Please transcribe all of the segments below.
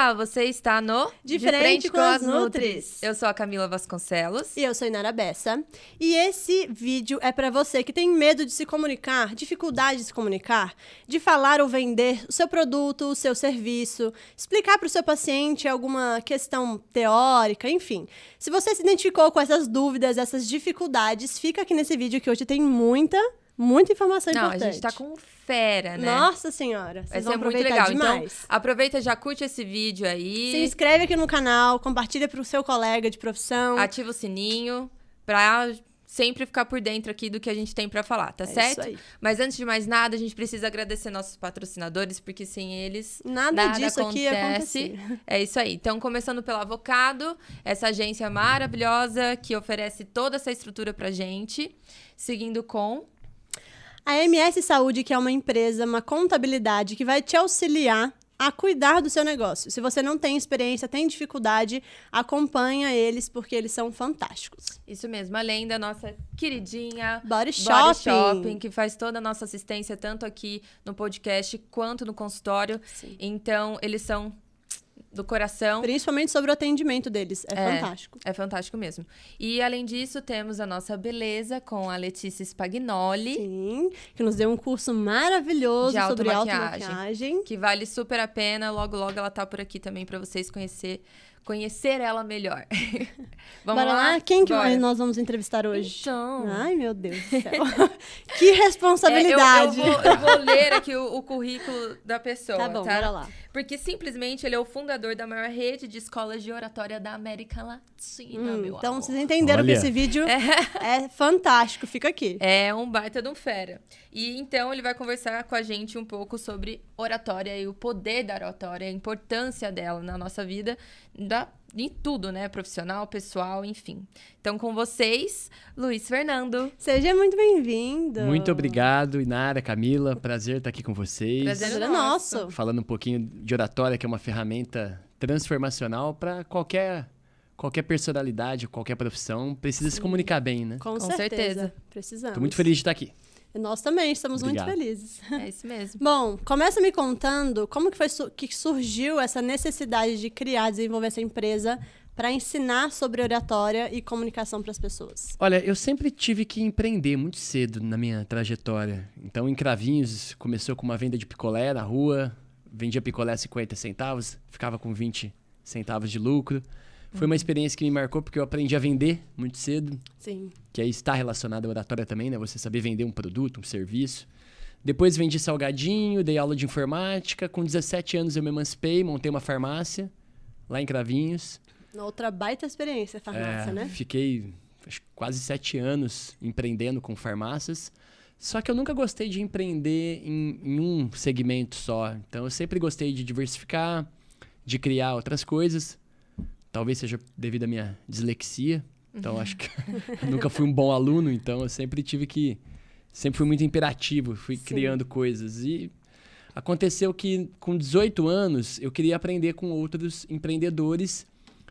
Olá, você está no De Frente com as Nutris. Eu sou a Camila Vasconcelos. E eu sou a Inara Bessa. E esse vídeo é para você que tem medo de se comunicar, dificuldade de se comunicar, de falar ou vender o seu produto, o seu serviço, explicar para o seu paciente alguma questão teórica, enfim. Se você se identificou com essas dúvidas, essas dificuldades, fica aqui nesse vídeo que hoje tem muita informação importante. A gente tá com fera, né? Nossa senhora, vocês vão muito aproveitar legal. demais. Então, aproveita, já curte esse vídeo aí. Se inscreve aqui no canal, compartilha pro seu colega de profissão. Ativa o sininho pra sempre ficar por dentro aqui do que a gente tem pra falar, tá certo? Isso aí. Mas antes de mais nada, a gente precisa agradecer nossos patrocinadores, porque sem eles Nada disso aqui ia acontecer. É isso aí. Então, começando pelo Avocado, essa agência maravilhosa que oferece toda essa estrutura pra gente. Seguindo com a MS Saúde, que é uma empresa, uma contabilidade que vai te auxiliar a cuidar do seu negócio. Se você não tem experiência, tem dificuldade, acompanha eles, porque eles são fantásticos. Isso mesmo, além da nossa queridinha Body Shopping, que faz toda a nossa assistência, tanto aqui no podcast quanto no consultório. Sim. Então, eles são do coração. Principalmente sobre o atendimento deles. É fantástico. É fantástico mesmo. E, além disso, temos a nossa beleza com a Letícia Spagnoli. Sim, que nos deu um curso maravilhoso sobre automaquiagem. Que vale super a pena. Logo, logo ela tá por aqui também para vocês conhecer ela melhor. Vamos Bora lá? Quem que nós vamos entrevistar hoje? Então... Ai, meu Deus do céu. Que responsabilidade. Eu vou ler aqui o currículo da pessoa, tá? Bora lá. Porque simplesmente ele é o fundador da maior rede de escolas de oratória da América Latina, meu então, amor. Vocês entenderam que esse vídeo é fantástico. Fica aqui. É um baita de um fera. E então ele vai conversar com a gente um pouco sobre oratória e o poder da oratória, a importância dela na nossa vida, em tudo, né? Profissional, pessoal, enfim. Então, com vocês, Luiz Fernando. Seja muito bem-vindo. Muito obrigado, Inara, Camila. Prazer estar aqui com vocês. Prazer é nosso. Falando um pouquinho de oratória, que é uma ferramenta transformacional para qualquer personalidade, qualquer profissão. Precisa se comunicar bem, né? Com certeza. Precisamos. Estou muito feliz de estar aqui. E nós também estamos Obrigado. muito felizes. É isso mesmo. Bom, começa me contando como que foi que surgiu essa necessidade de criar, desenvolver essa empresa para ensinar sobre oratória e comunicação para as pessoas. Olha, eu sempre tive que empreender muito cedo na minha trajetória. Então, em Cravinhos, começou com uma venda de picolé na rua. Vendia picolé a 50 centavos, ficava com 20 centavos de lucro. Foi uma experiência que me marcou porque eu aprendi a vender muito cedo. Sim. Que aí está relacionado à oratória também, né? Você saber vender um produto, um serviço. Depois vendi salgadinho, dei aula de informática. Com 17 anos eu me emancipei, montei uma farmácia lá em Cravinhos. Outra baita experiência, farmácia, né? Fiquei quase 7 anos empreendendo com farmácias. Só que eu nunca gostei de empreender em um segmento só. Então eu sempre gostei de diversificar, de criar outras coisas. Talvez seja devido à minha dislexia. Então, acho que eu nunca fui um bom aluno. Então, eu sempre fui muito imperativo. Fui criando coisas. E aconteceu que, com 18 anos, eu queria aprender com outros empreendedores.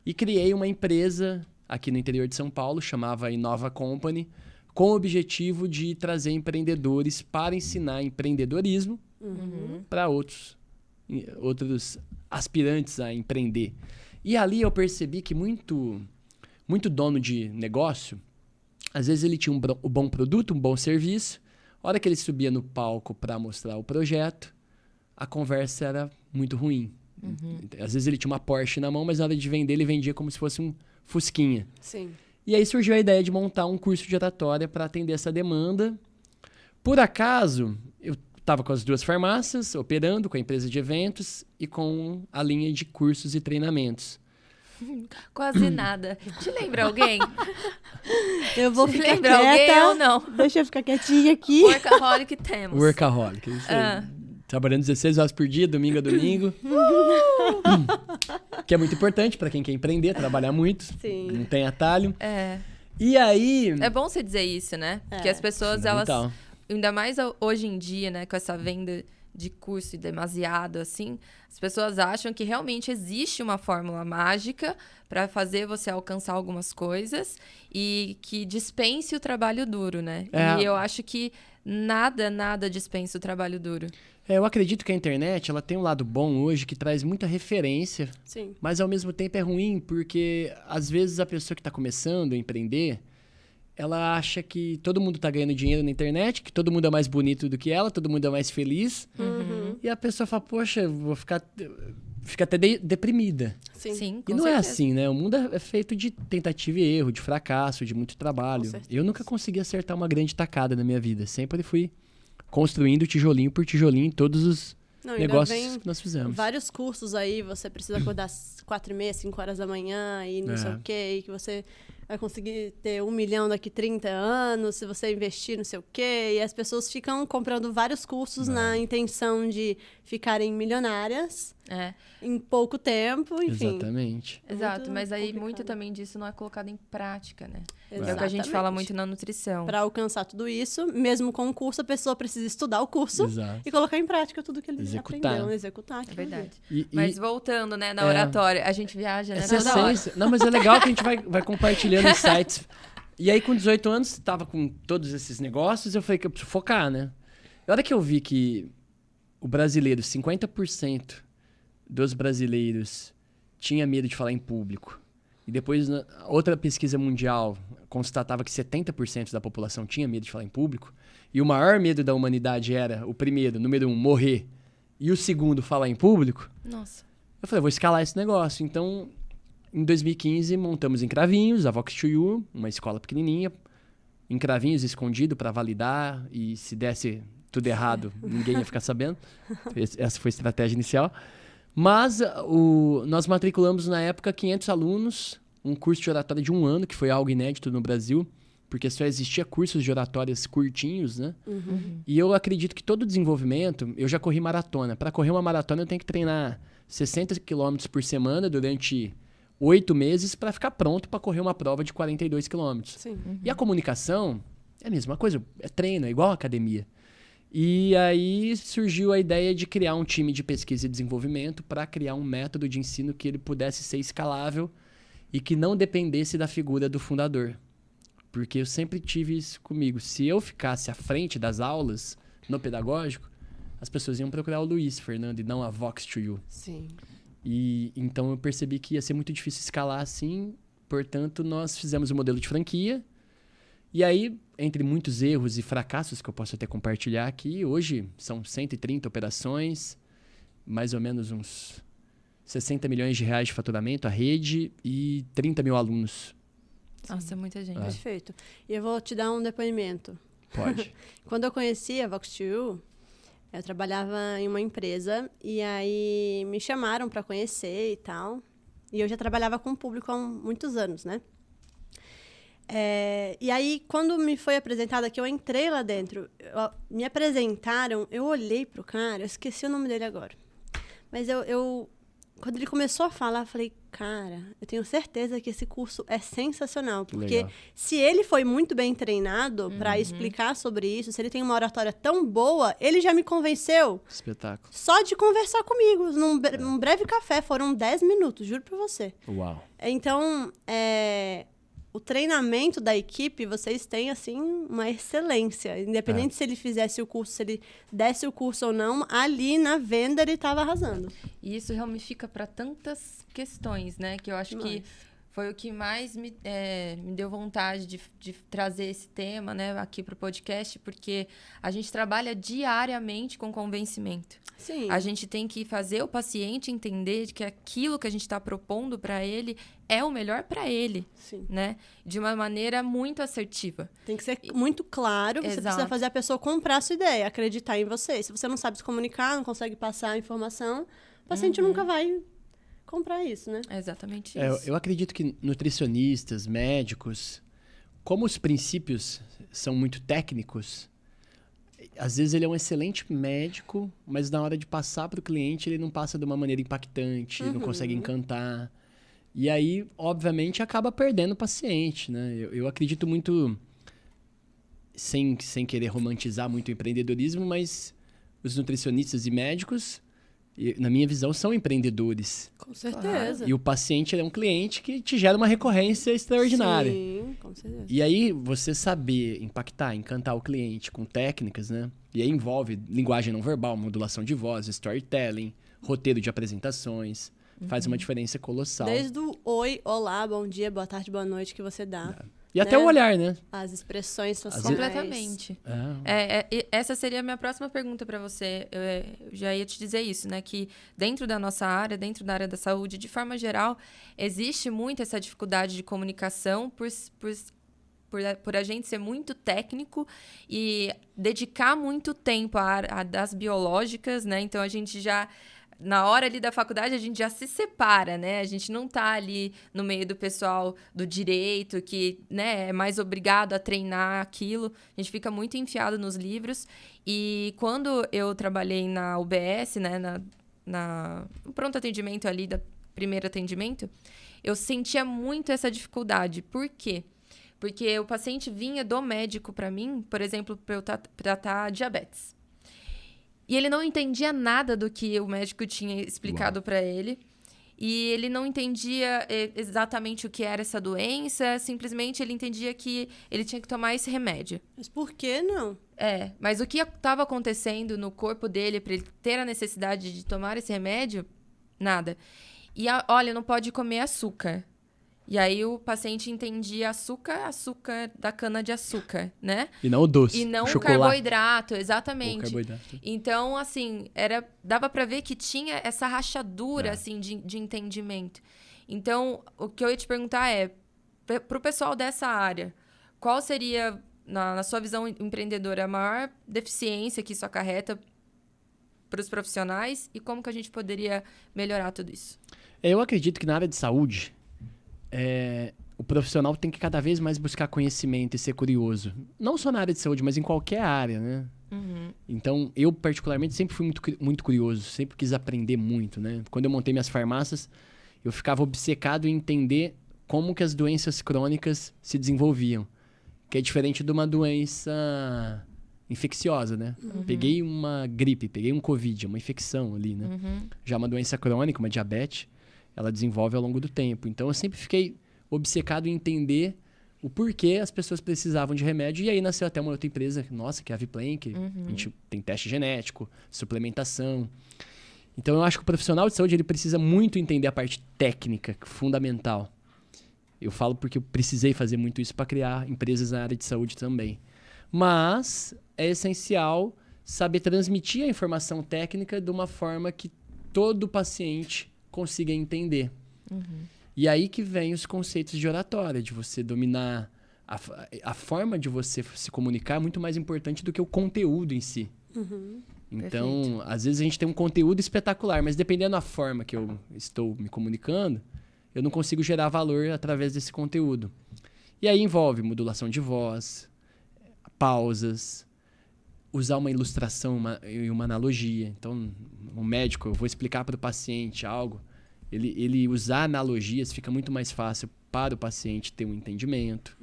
E criei uma empresa aqui no interior de São Paulo, chamava Inova Company, com o objetivo de trazer empreendedores para ensinar empreendedorismo para outros aspirantes a empreender. E ali eu percebi que muito dono de negócio, às vezes ele tinha um bom produto, um bom serviço. A hora que ele subia no palco para mostrar o projeto, a conversa era muito ruim. Às vezes ele tinha uma Porsche na mão, mas na hora de vender ele vendia como se fosse um Fusquinha. Sim. E aí surgiu a ideia de montar um curso de oratória para atender essa demanda. Por acaso, eu estava com as duas farmácias, operando com a empresa de eventos e com a linha de cursos e treinamentos. Quase nada. Te lembra alguém? Eu vou ficar quieta. Alguém ou não? Deixa eu ficar quietinha aqui. Workaholic temos. Workaholic. Isso aí. Trabalhando 16 horas por dia, domingo a domingo. Que é muito importante para quem quer empreender, trabalhar muito. Sim. Não tem atalho. É. E aí... É bom você dizer isso, né? Porque as pessoas, elas... Ainda mais hoje em dia, né? Com essa venda de curso demasiado, assim, as pessoas acham que realmente existe uma fórmula mágica para fazer você alcançar algumas coisas e que dispense o trabalho duro, né? E eu acho que nada dispensa o trabalho duro. Eu acredito que a internet ela tem um lado bom hoje que traz muita referência, Sim. mas ao mesmo tempo é ruim porque às vezes a pessoa que está começando a empreender, ela acha que todo mundo está ganhando dinheiro na internet, que todo mundo é mais bonito do que ela, todo mundo é mais feliz. E a pessoa fala, poxa, vou ficar até deprimida. Sim. E não é assim, né? O mundo é feito de tentativa e erro, de fracasso, de muito trabalho. Eu nunca consegui acertar uma grande tacada na minha vida. Sempre fui construindo tijolinho por tijolinho em todos os negócios que nós fizemos. Vários cursos aí, você precisa acordar às 4h30, 5 horas da manhã e não sei o quê, que você vai conseguir ter 1 milhão daqui 30 anos, se você investir não sei o quê. E as pessoas ficam comprando vários cursos na intenção de ficarem milionárias em pouco tempo, enfim. Exatamente. Exato, mas aí complicado. Muito também disso não é colocado em prática, né? Exatamente. É o que a gente fala muito na nutrição. Para alcançar tudo isso, mesmo com o curso, a pessoa precisa estudar o curso e colocar em prática tudo que ele aprendeu. Executar. É verdade. E, mas voltando, né, na oratória, a gente viaja, né? Essa essência. Não, mas é legal que a gente vai compartilhando insights. E aí, com 18 anos, estava com todos esses negócios, eu falei que eu preciso focar, né? E a hora que eu vi que o brasileiro, 50% dos brasileiros tinha medo de falar em público, e depois outra pesquisa mundial constatava que 70% da população tinha medo de falar em público, e o maior medo da humanidade era, o primeiro, número 1, morrer, e o segundo, falar em público. Nossa. Eu falei, vou escalar esse negócio. Então, em 2015, montamos em Cravinhos, a Vox2U, uma escola pequenininha, em Cravinhos, escondido para validar, e se desse tudo errado, ninguém ia ficar sabendo. Essa foi a estratégia inicial. Mas nós matriculamos, na época, 500 alunos, um curso de oratória de 1 ano, que foi algo inédito no Brasil, porque só existia cursos de oratórias curtinhos, né? E eu acredito que todo desenvolvimento... Eu já corri maratona. Para correr uma maratona, eu tenho que treinar 60 quilômetros por semana durante 8 meses para ficar pronto para correr uma prova de 42 quilômetros. E a comunicação é a mesma coisa. É treino, é igual a academia. E aí surgiu a ideia de criar um time de pesquisa e desenvolvimento para criar um método de ensino que ele pudesse ser escalável e que não dependesse da figura do fundador. Porque eu sempre tive isso comigo. Se eu ficasse à frente das aulas no pedagógico, as pessoas iam procurar o Luiz Fernando e não a Vox2U. Sim. E então eu percebi que ia ser muito difícil escalar assim. Portanto, nós fizemos o modelo de franquia. E aí, entre muitos erros e fracassos que eu posso até compartilhar aqui, hoje são 130 operações, mais ou menos uns 60 milhões de reais de faturamento, a rede, e 30 mil alunos. Nossa, é muita gente. Perfeito. E eu vou te dar um depoimento. Pode. Quando eu conheci a Vox2U, eu trabalhava em uma empresa e aí me chamaram para conhecer e tal. E eu já trabalhava com o público há muitos anos, né? E aí, quando me foi apresentada, que eu entrei lá dentro, me apresentaram, eu olhei pro cara, eu esqueci o nome dele agora. Mas quando ele começou a falar, eu falei, cara, eu tenho certeza que esse curso é sensacional. Porque legal. Se ele foi muito bem treinado para explicar sobre isso, se ele tem uma oratória tão boa, ele já me convenceu. Espetáculo. Só de conversar comigo, num breve café, foram 10 minutos, juro pra você. Uau. Então, o treinamento da equipe, vocês têm, assim, uma excelência. Independente se ele fizesse o curso, se ele desse o curso ou não, ali na venda ele estava arrasando. E isso ramifica para tantas questões, né? Que eu acho que foi o que mais me deu vontade de trazer esse tema, né, aqui para o podcast, porque a gente trabalha diariamente com convencimento. Sim. A gente tem que fazer o paciente entender que aquilo que a gente está propondo para ele é o melhor para ele, Sim. né? De uma maneira muito assertiva. Tem que ser muito claro, você precisa fazer a pessoa comprar a sua ideia, acreditar em você. Se você não sabe se comunicar, não consegue passar a informação, o paciente nunca vai comprar isso, né? É exatamente isso. Eu acredito que nutricionistas, médicos, como os princípios são muito técnicos, às vezes ele é um excelente médico, mas na hora de passar para o cliente ele não passa de uma maneira impactante, não consegue encantar. E aí, obviamente, acaba perdendo o paciente, né? Eu acredito muito, sem querer romantizar muito o empreendedorismo, mas os nutricionistas e médicos na minha visão, são empreendedores. Com certeza. E o paciente é um cliente que te gera uma recorrência extraordinária. Sim, com certeza. E aí, você saber impactar, encantar o cliente com técnicas, né? E aí envolve linguagem não verbal, modulação de voz, storytelling, roteiro de apresentações. Faz uma diferença colossal. Desde o oi, olá, bom dia, boa tarde, boa noite que você dá. E até o olhar, né? As expressões sociais. Completamente. Essa seria a minha próxima pergunta para você. Eu já ia te dizer isso, né? Que dentro da nossa área, dentro da área da saúde, de forma geral, existe muito essa dificuldade de comunicação por a gente ser muito técnico e dedicar muito tempo à área das biológicas, né? Então, a gente já... Na hora ali da faculdade, a gente já se separa, né? A gente não tá ali no meio do pessoal do direito, que, né, é mais obrigado a treinar aquilo. A gente fica muito enfiado nos livros. E quando eu trabalhei na UBS, né, no pronto atendimento ali, da primeiro atendimento, eu sentia muito essa dificuldade. Por quê? Porque o paciente vinha do médico para mim, por exemplo, para eu tratar diabetes. E ele não entendia nada do que o médico tinha explicado para ele. E ele não entendia exatamente o que era essa doença. Simplesmente ele entendia que ele tinha que tomar esse remédio. Mas por que não? Mas o que estava acontecendo no corpo dele para ele ter a necessidade de tomar esse remédio? Nada. E olha, não pode comer açúcar. E aí o paciente entendia açúcar da cana-de-açúcar, né? E não o doce. E não o chocolate. Carboidrato, exatamente. O carboidrato. Então, assim, dava para ver que tinha essa rachadura, assim, de entendimento. Então, o que eu ia te perguntar para o pessoal dessa área, qual seria, na sua visão empreendedora, a maior deficiência que isso acarreta para os profissionais e como que a gente poderia melhorar tudo isso? Eu acredito que na área de saúde... o profissional tem que cada vez mais buscar conhecimento e ser curioso. Não só na área de saúde, mas em qualquer área, né? Então, eu particularmente sempre fui muito curioso, sempre quis aprender muito, né? Quando eu montei minhas farmácias, eu ficava obcecado em entender como que as doenças crônicas se desenvolviam. Que é diferente de uma doença infecciosa, né? Peguei uma gripe, peguei um Covid, uma infecção ali, né? Já uma doença crônica, uma diabetes, ela desenvolve ao longo do tempo. Então, eu sempre fiquei obcecado em entender o porquê as pessoas precisavam de remédio. E aí nasceu até uma outra empresa, nossa, que é a Viplan, que a gente tem teste genético, suplementação. Então, eu acho que o profissional de saúde ele precisa muito entender a parte técnica, fundamental. Eu falo porque eu precisei fazer muito isso para criar empresas na área de saúde também. Mas é essencial saber transmitir a informação técnica de uma forma que todo paciente consiga entender. E aí que vem os conceitos de oratória, de você dominar a forma de você se comunicar é muito mais importante do que o conteúdo em si. Então, Perfeito. Às vezes a gente tem um conteúdo espetacular, mas dependendo da forma que eu estou me comunicando, eu não consigo gerar valor através desse conteúdo. E aí envolve modulação de voz, pausas, usar uma ilustração e uma analogia. Então, um médico, eu vou explicar para o paciente algo, ele usar analogias fica muito mais fácil para o paciente ter um entendimento.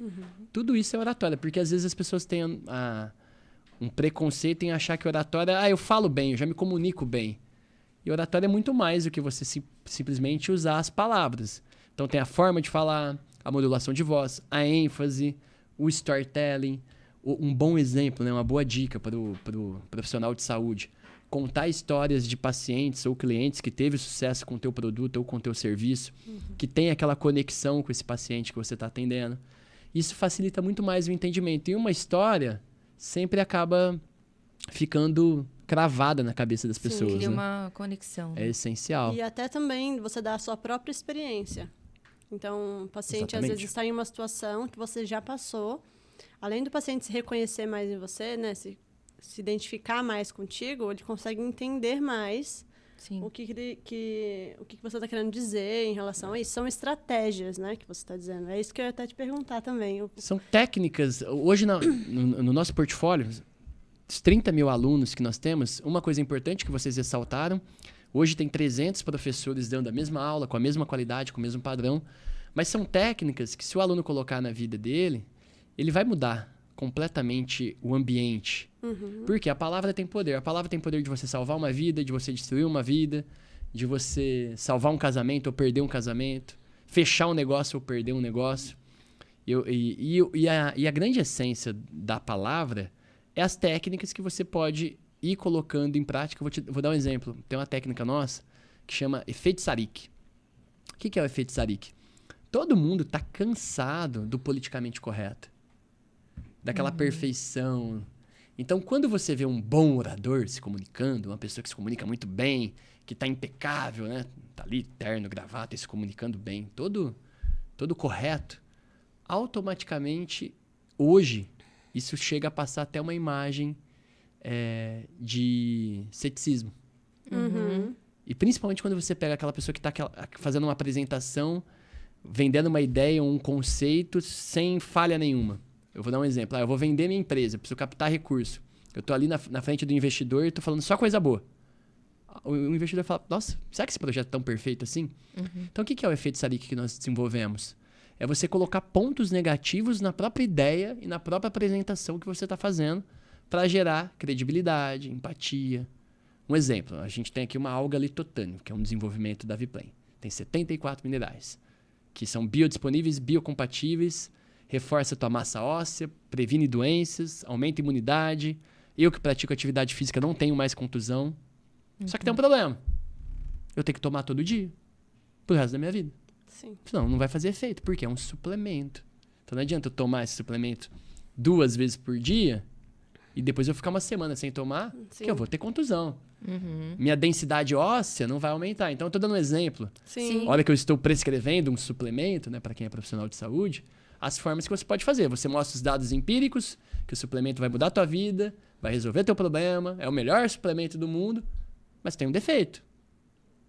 Tudo isso é oratória, porque às vezes as pessoas têm um preconceito em achar que oratória, eu falo bem, eu já me comunico bem. E oratória é muito mais do que você simplesmente usar as palavras. Então tem a forma de falar, a modulação de voz, a ênfase, o storytelling. Um bom exemplo, né? Uma boa dica para o profissional de saúde. Contar histórias de pacientes ou clientes que teve sucesso com o teu produto ou com o teu serviço, que tem aquela conexão com esse paciente que você está atendendo. Isso facilita muito mais o entendimento. E uma história sempre acaba ficando cravada na cabeça das pessoas. Cria né? uma conexão. É essencial. E até também você dá a sua própria experiência. Então, o paciente às vezes está em uma situação que você já passou. Além do paciente se reconhecer mais em você, né, se identificar mais contigo, ele consegue entender mais o que você está querendo dizer em relação a isso. São estratégias, né, que você está dizendo. É isso que eu ia até te perguntar também. São técnicas. Hoje, no nosso portfólio, os 30 mil alunos que nós temos, uma coisa importante que vocês ressaltaram, hoje tem 300 professores dando a mesma aula, com a mesma qualidade, com o mesmo padrão, mas são técnicas que se o aluno colocar na vida dele, ele vai mudar completamente o ambiente. Porque a palavra tem poder. A palavra tem poder de você salvar uma vida, de você destruir uma vida, de você salvar um casamento ou perder um casamento, fechar um negócio ou perder um negócio. E a grande essência da palavra é as técnicas que você pode ir colocando em prática. Vou dar um exemplo. Tem uma técnica nossa que chama efeito Sarik. O que é o efeito Sarik? Todo mundo está cansado do politicamente correto, daquela perfeição. Então, quando você vê um bom orador se comunicando, uma pessoa que se comunica muito bem, que está impecável, né? Tá ali, terno, gravata, e se comunicando bem, todo correto, automaticamente, hoje, isso chega a passar até uma imagem de ceticismo. E principalmente quando você pega aquela pessoa que está fazendo uma apresentação, vendendo uma ideia ou um conceito sem falha nenhuma. Eu vou dar um exemplo. Eu vou vender minha empresa, preciso captar recurso. Eu estou ali na frente do investidor e estou falando só coisa boa. O investidor fala, nossa, será que esse projeto é tão perfeito assim? Então, o que é o efeito Sarik que nós desenvolvemos? É você colocar pontos negativos na própria ideia e na própria apresentação que você está fazendo para gerar credibilidade, empatia. Um exemplo, a gente tem aqui uma alga litotânio, que é um desenvolvimento da Viplane. Tem 74 minerais, que são biodisponíveis, biocompatíveis, reforça a tua massa óssea, previne doenças, aumenta a imunidade. Eu que pratico atividade física não tenho mais contusão. Só que tem um problema. Eu tenho que tomar todo dia, pro resto da minha vida. Sim. Senão não vai fazer efeito, porque é um suplemento. Então não adianta eu tomar esse suplemento 2 vezes por dia e depois eu ficar uma semana sem tomar, que eu vou ter contusão. Minha densidade óssea não vai aumentar. Então eu tô dando um exemplo. Sim. Olha que eu estou prescrevendo um suplemento, né, para quem é profissional de saúde, as formas que você pode fazer. Você mostra os dados empíricos, que o suplemento vai mudar a tua vida, vai resolver teu problema, é o melhor suplemento do mundo, mas tem um defeito.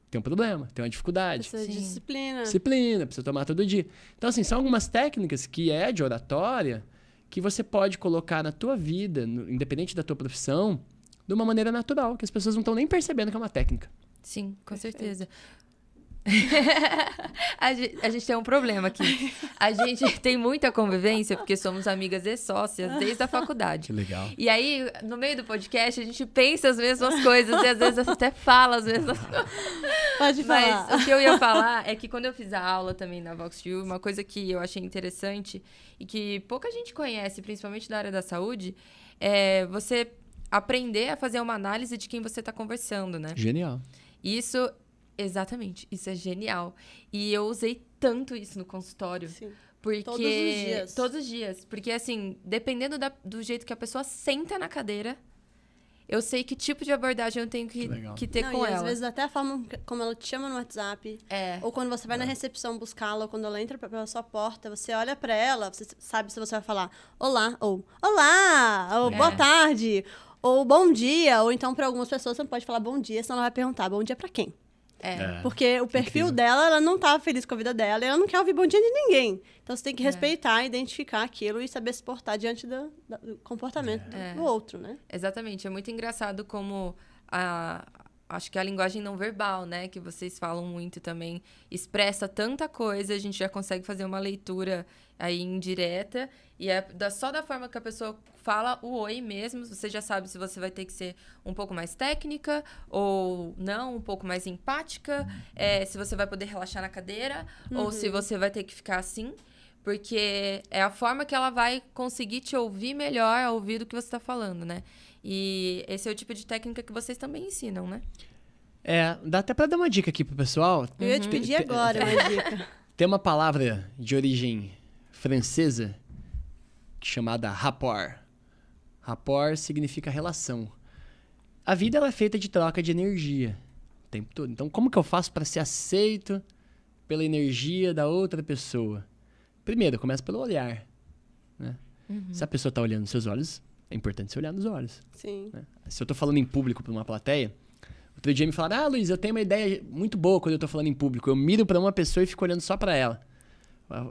Tem um problema, tem uma dificuldade. Precisa de disciplina. Disciplina, precisa tomar todo dia. Então, assim, são algumas técnicas que é de oratória que você pode colocar na tua vida, independente da tua profissão, de uma maneira natural, que as pessoas não estão nem percebendo que é uma técnica. Sim, com certeza. A gente tem um problema aqui. A gente tem muita convivência, porque somos amigas e sócias desde a faculdade. Que legal. E aí, no meio do podcast, a gente pensa as mesmas coisas e às vezes até fala as mesmas coisas. Pode falar. Mas o que eu ia falar é que quando eu fiz a aula também na VoxU, uma coisa que eu achei interessante e que pouca gente conhece, principalmente da área da saúde, é você aprender a fazer uma análise de quem você está conversando, né? Genial. Isso... Exatamente, isso é genial. E eu usei tanto isso no consultório. Sim. Porque... Todos os dias. Todos os dias. Porque, assim, dependendo do jeito que a pessoa senta na cadeira, eu sei que tipo de abordagem eu tenho que ter com e ela. Às vezes até a forma como ela te chama no WhatsApp. Ou quando você vai na recepção buscá-la, ou quando ela entra pela sua porta, você olha pra ela, você sabe se você vai falar olá, ou olá, ou boa tarde, ou bom dia. Ou então, pra algumas pessoas, você não pode falar bom dia, senão ela vai perguntar bom dia pra quem? Porque o perfil dela, ela não tá feliz com a vida dela e ela não quer ouvir bom dia de ninguém. Então, você tem que respeitar, identificar aquilo e saber se portar diante do comportamento do outro, né? Exatamente. É muito engraçado como acho que a linguagem não verbal, né? Que vocês falam muito também, expressa tanta coisa, a gente já consegue fazer uma leitura aí indireta. E só da forma que a pessoa fala o oi mesmo, você já sabe se você vai ter que ser um pouco mais técnica ou não, um pouco mais empática, se você vai poder relaxar na cadeira ou se você vai ter que ficar assim. Porque é a forma que ela vai conseguir te ouvir melhor, ouvir do que você está falando, né? E esse é o tipo de técnica que vocês também ensinam, né? Dá até pra dar uma dica aqui pro pessoal. Eu ia te pedir agora uma dica. Tem uma palavra de origem francesa chamada rapport. Rapport significa relação. A vida ela é feita de troca de energia o tempo todo. Então, como que eu faço para ser aceito pela energia da outra pessoa? Primeiro, começa pelo olhar. Né? Se a pessoa está olhando nos seus olhos, é importante você olhar nos olhos. Sim. Né? Se eu estou falando em público para uma plateia, outro dia me falaram, Luiz, eu tenho uma ideia muito boa quando eu estou falando em público. Eu miro para uma pessoa e fico olhando só para ela.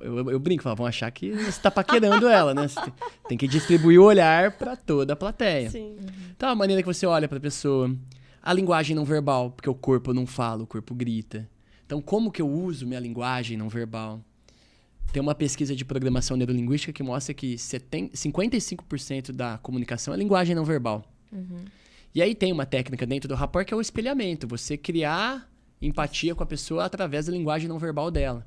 Eu brinco, vão achar que você está paquerando ela, né? Você tem que distribuir o olhar para toda a plateia. Sim. Então, a maneira que você olha para a pessoa, a linguagem não verbal, porque o corpo não fala, o corpo grita. Então, como que eu uso minha linguagem não verbal? Tem uma pesquisa de programação neurolinguística que mostra que 55% da comunicação é linguagem não verbal. E aí tem uma técnica dentro do rapport que é o espelhamento. Você criar empatia com a pessoa através da linguagem não verbal dela.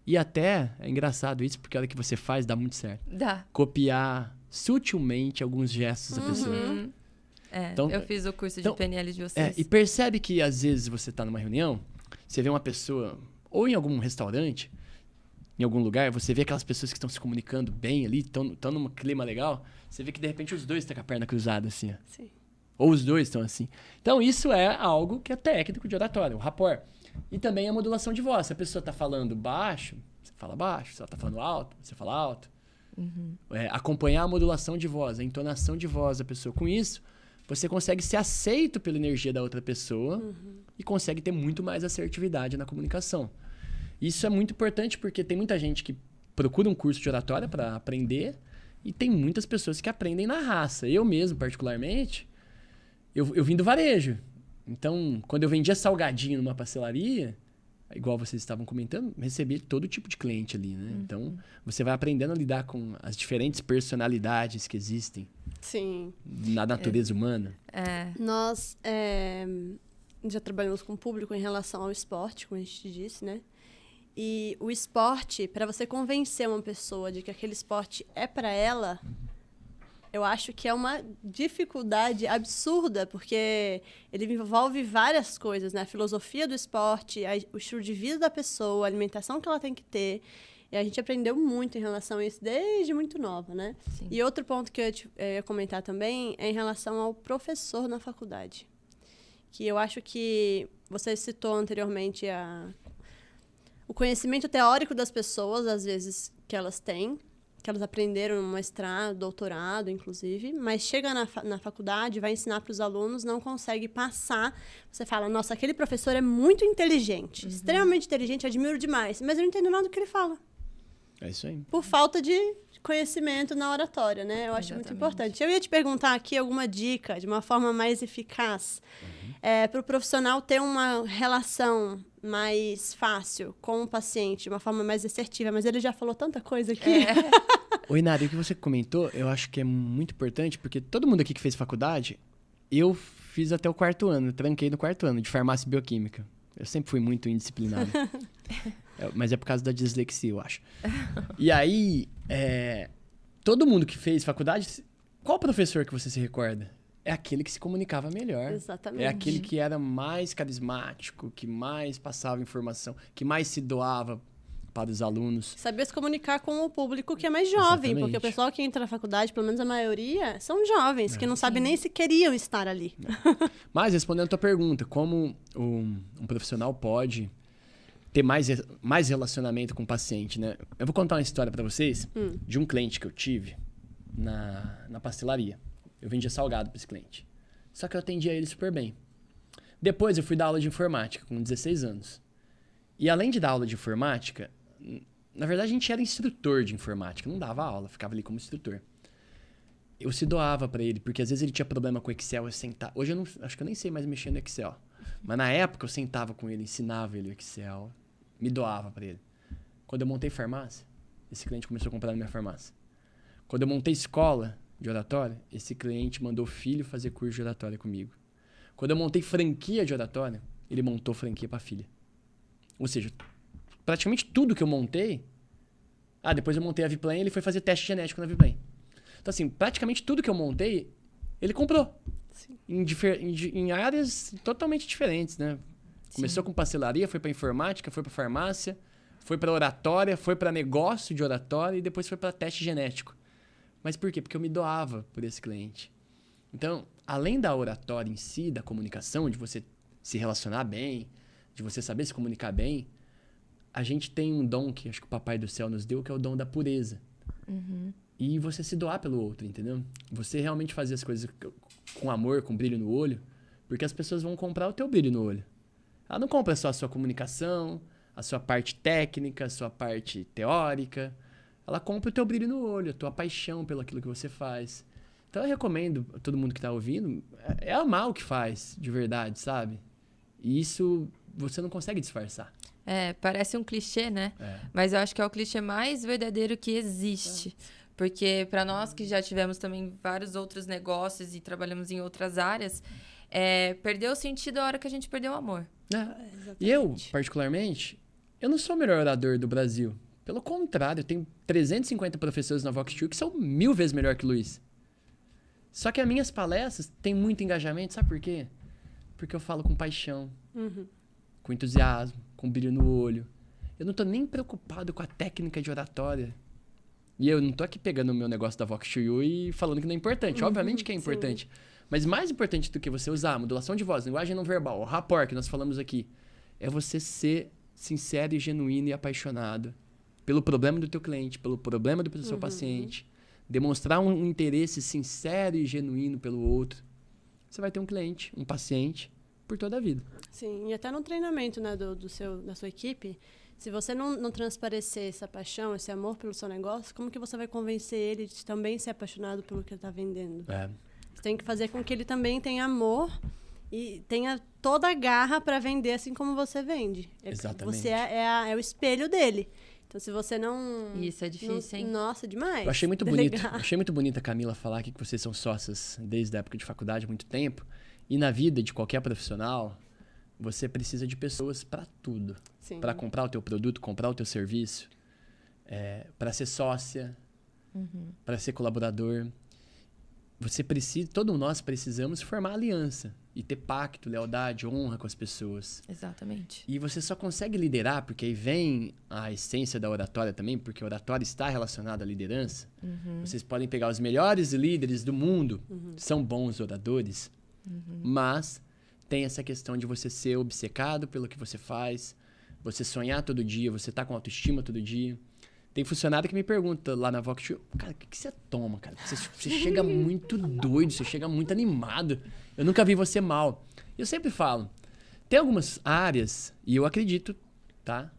E até, é engraçado isso, porque a hora que você faz, dá muito certo. Dá. Copiar sutilmente alguns gestos da pessoa. Então, eu fiz o curso de PNL de vocês. E percebe que, às vezes, você tá numa reunião, você vê uma pessoa, ou em algum restaurante, em algum lugar, você vê aquelas pessoas que estão se comunicando bem ali, estão num clima legal, você vê que, de repente, os dois estão com a perna cruzada, assim, ó. Sim. Ou os dois estão assim. Então, isso é algo que é técnico de oratória, o rapport. E também a modulação de voz. Se a pessoa está falando baixo, você fala baixo. Se ela está falando alto, você fala alto. Acompanhar a modulação de voz, a entonação de voz da pessoa. Com isso, você consegue ser aceito pela energia da outra pessoa e consegue ter muito mais assertividade na comunicação. Isso é muito importante porque tem muita gente que procura um curso de oratória para aprender e tem muitas pessoas que aprendem na raça. Eu mesmo, particularmente, eu vim do varejo. Então, quando eu vendia salgadinho numa pastelaria, igual vocês estavam comentando, recebi todo tipo de cliente ali, né? Então, você vai aprendendo a lidar com as diferentes personalidades que existem. Sim. Na natureza humana. Nós já trabalhamos com o público em relação ao esporte, como a gente disse, né? E o esporte, para você convencer uma pessoa de que aquele esporte é para ela, eu acho que é uma dificuldade absurda, porque ele envolve várias coisas, né? A filosofia do esporte, o estilo de vida da pessoa, a alimentação que ela tem que ter. E a gente aprendeu muito em relação a isso desde muito nova, né? Sim. E outro ponto que eu ia comentar também é em relação ao professor na faculdade. Que eu acho que você citou anteriormente o conhecimento teórico das pessoas, às vezes, que elas têm, que elas aprenderam no mestrado, doutorado, inclusive, mas chega na faculdade, vai ensinar para os alunos, não consegue passar. Você fala, nossa, aquele professor é muito inteligente, extremamente inteligente, admiro demais, mas eu não entendo nada do que ele fala. É isso aí. Por falta de conhecimento na oratória, né? Eu acho muito importante. Eu ia te perguntar aqui alguma dica de uma forma mais eficaz para o profissional ter uma relação mais fácil com o paciente, de uma forma mais assertiva, mas ele já falou tanta coisa aqui. Oi, Nari, o que você comentou, eu acho que é muito importante, porque todo mundo aqui que fez faculdade, eu fiz até o 4º ano, tranquei no 4º ano, de farmácia e bioquímica. Eu sempre fui muito indisciplinado. Mas é por causa da dislexia, eu acho. E aí, todo mundo que fez faculdade, qual professor que você se recorda? É aquele que se comunicava melhor. Exatamente. É aquele que era mais carismático, que mais passava informação, que mais se doava para os alunos. Saber se comunicar com o público que é mais jovem, Exatamente. porque o pessoal que entra na faculdade, pelo menos a maioria, são jovens, que não sabem nem se queriam estar ali. Mas, respondendo a tua pergunta, como um profissional pode ter mais relacionamento com o paciente, né? Eu vou contar uma história para vocês de um cliente que eu tive na pastelaria. Eu vendia salgado para esse cliente. Só que eu atendia ele super bem. Depois eu fui dar aula de informática com 16 anos. E além de dar aula de informática, na verdade a gente era instrutor de informática, não dava aula, ficava ali como instrutor. Eu se doava para ele, porque às vezes ele tinha problema com Excel, eu sentava. Hoje acho que eu nem sei mais mexer no Excel. Mas na época eu sentava com ele, ensinava ele o Excel, me doava para ele. Quando eu montei farmácia, esse cliente começou a comprar na minha farmácia. Quando eu montei escola de oratória, esse cliente mandou o filho fazer curso de oratória comigo. Quando eu montei franquia de oratória, ele montou franquia para a filha. Ou seja, praticamente tudo que eu montei... depois eu montei a Viplan, ele foi fazer teste genético na Viplan. Então, assim, praticamente tudo que eu montei, ele comprou. Sim. Em áreas totalmente diferentes, né? Sim. Começou com pastelaria, foi para informática, foi para farmácia, foi para oratória, foi para negócio de oratória e depois foi para teste genético. Mas por quê? Porque eu me doava por esse cliente. Então, além da oratória em si, da comunicação, de você se relacionar bem, de você saber se comunicar bem, a gente tem um dom que acho que o Papai do Céu nos deu, que é o dom da pureza. E você se doar pelo outro, entendeu? Você realmente fazer as coisas com amor, com brilho no olho, porque as pessoas vão comprar o teu brilho no olho. Ela não compra só a sua comunicação, a sua parte técnica, a sua parte teórica. Ela compra o teu brilho no olho, a tua paixão pelo aquilo que você faz. Então eu recomendo a todo mundo que tá ouvindo, amar o que faz, de verdade, sabe? E isso você não consegue disfarçar. Parece um clichê, né? Mas eu acho que é o clichê mais verdadeiro que existe. Porque para nós que já tivemos também vários outros negócios e trabalhamos em outras áreas, perdeu o sentido a hora que a gente perdeu o amor. E eu, particularmente, eu não sou o melhor orador do Brasil. Pelo contrário, eu tenho 350 professores na Vox2 que são 1000 vezes melhor que o Luiz. Só que as minhas palestras têm muito engajamento, sabe por quê? Porque eu falo com paixão, com entusiasmo, com brilho no olho. Eu não tô nem preocupado com a técnica de oratória. E eu não tô aqui pegando o meu negócio da Vox2 e falando que não é importante. Obviamente que é importante. Sim. Mas mais importante do que você usar a modulação de voz, linguagem não verbal, o rapport que nós falamos aqui, é você ser sincero e genuíno e apaixonado pelo problema do teu cliente, pelo problema do seu paciente. Demonstrar um interesse sincero e genuíno pelo outro. Você vai ter um cliente, um paciente, por toda a vida. Sim, e até no treinamento, né, da sua equipe, se você não transparecer essa paixão, esse amor pelo seu negócio, como que você vai convencer ele de também ser apaixonado pelo que ele está vendendo? Você tem que fazer com que ele também tenha amor e tenha toda a garra para vender assim como você vende. Exatamente. Você é o espelho dele. Então, se você não... Isso é difícil, hein? Nossa, demais. Eu achei muito bonito. Achei muito bonita a Camila falar aqui que vocês são sócias desde a época de faculdade há muito tempo. E na vida de qualquer profissional, você precisa de pessoas para tudo. Para comprar o teu produto, comprar o teu serviço, para ser sócia, para ser colaborador. Você precisa, todos nós precisamos formar aliança e ter pacto, lealdade, honra com as pessoas. Exatamente. E você só consegue liderar, porque aí vem a essência da oratória também, porque a oratória está relacionada à liderança. Vocês podem pegar os melhores líderes do mundo, são bons oradores, mas tem essa questão de você ser obcecado pelo que você faz, você sonhar todo dia, você tá com autoestima todo dia. Tem funcionário que me pergunta lá na Vox, cara, o que você toma, cara? Você chega muito doido, você chega muito animado. Eu nunca vi você mal. Eu sempre falo, tem algumas áreas, e eu acredito, tá?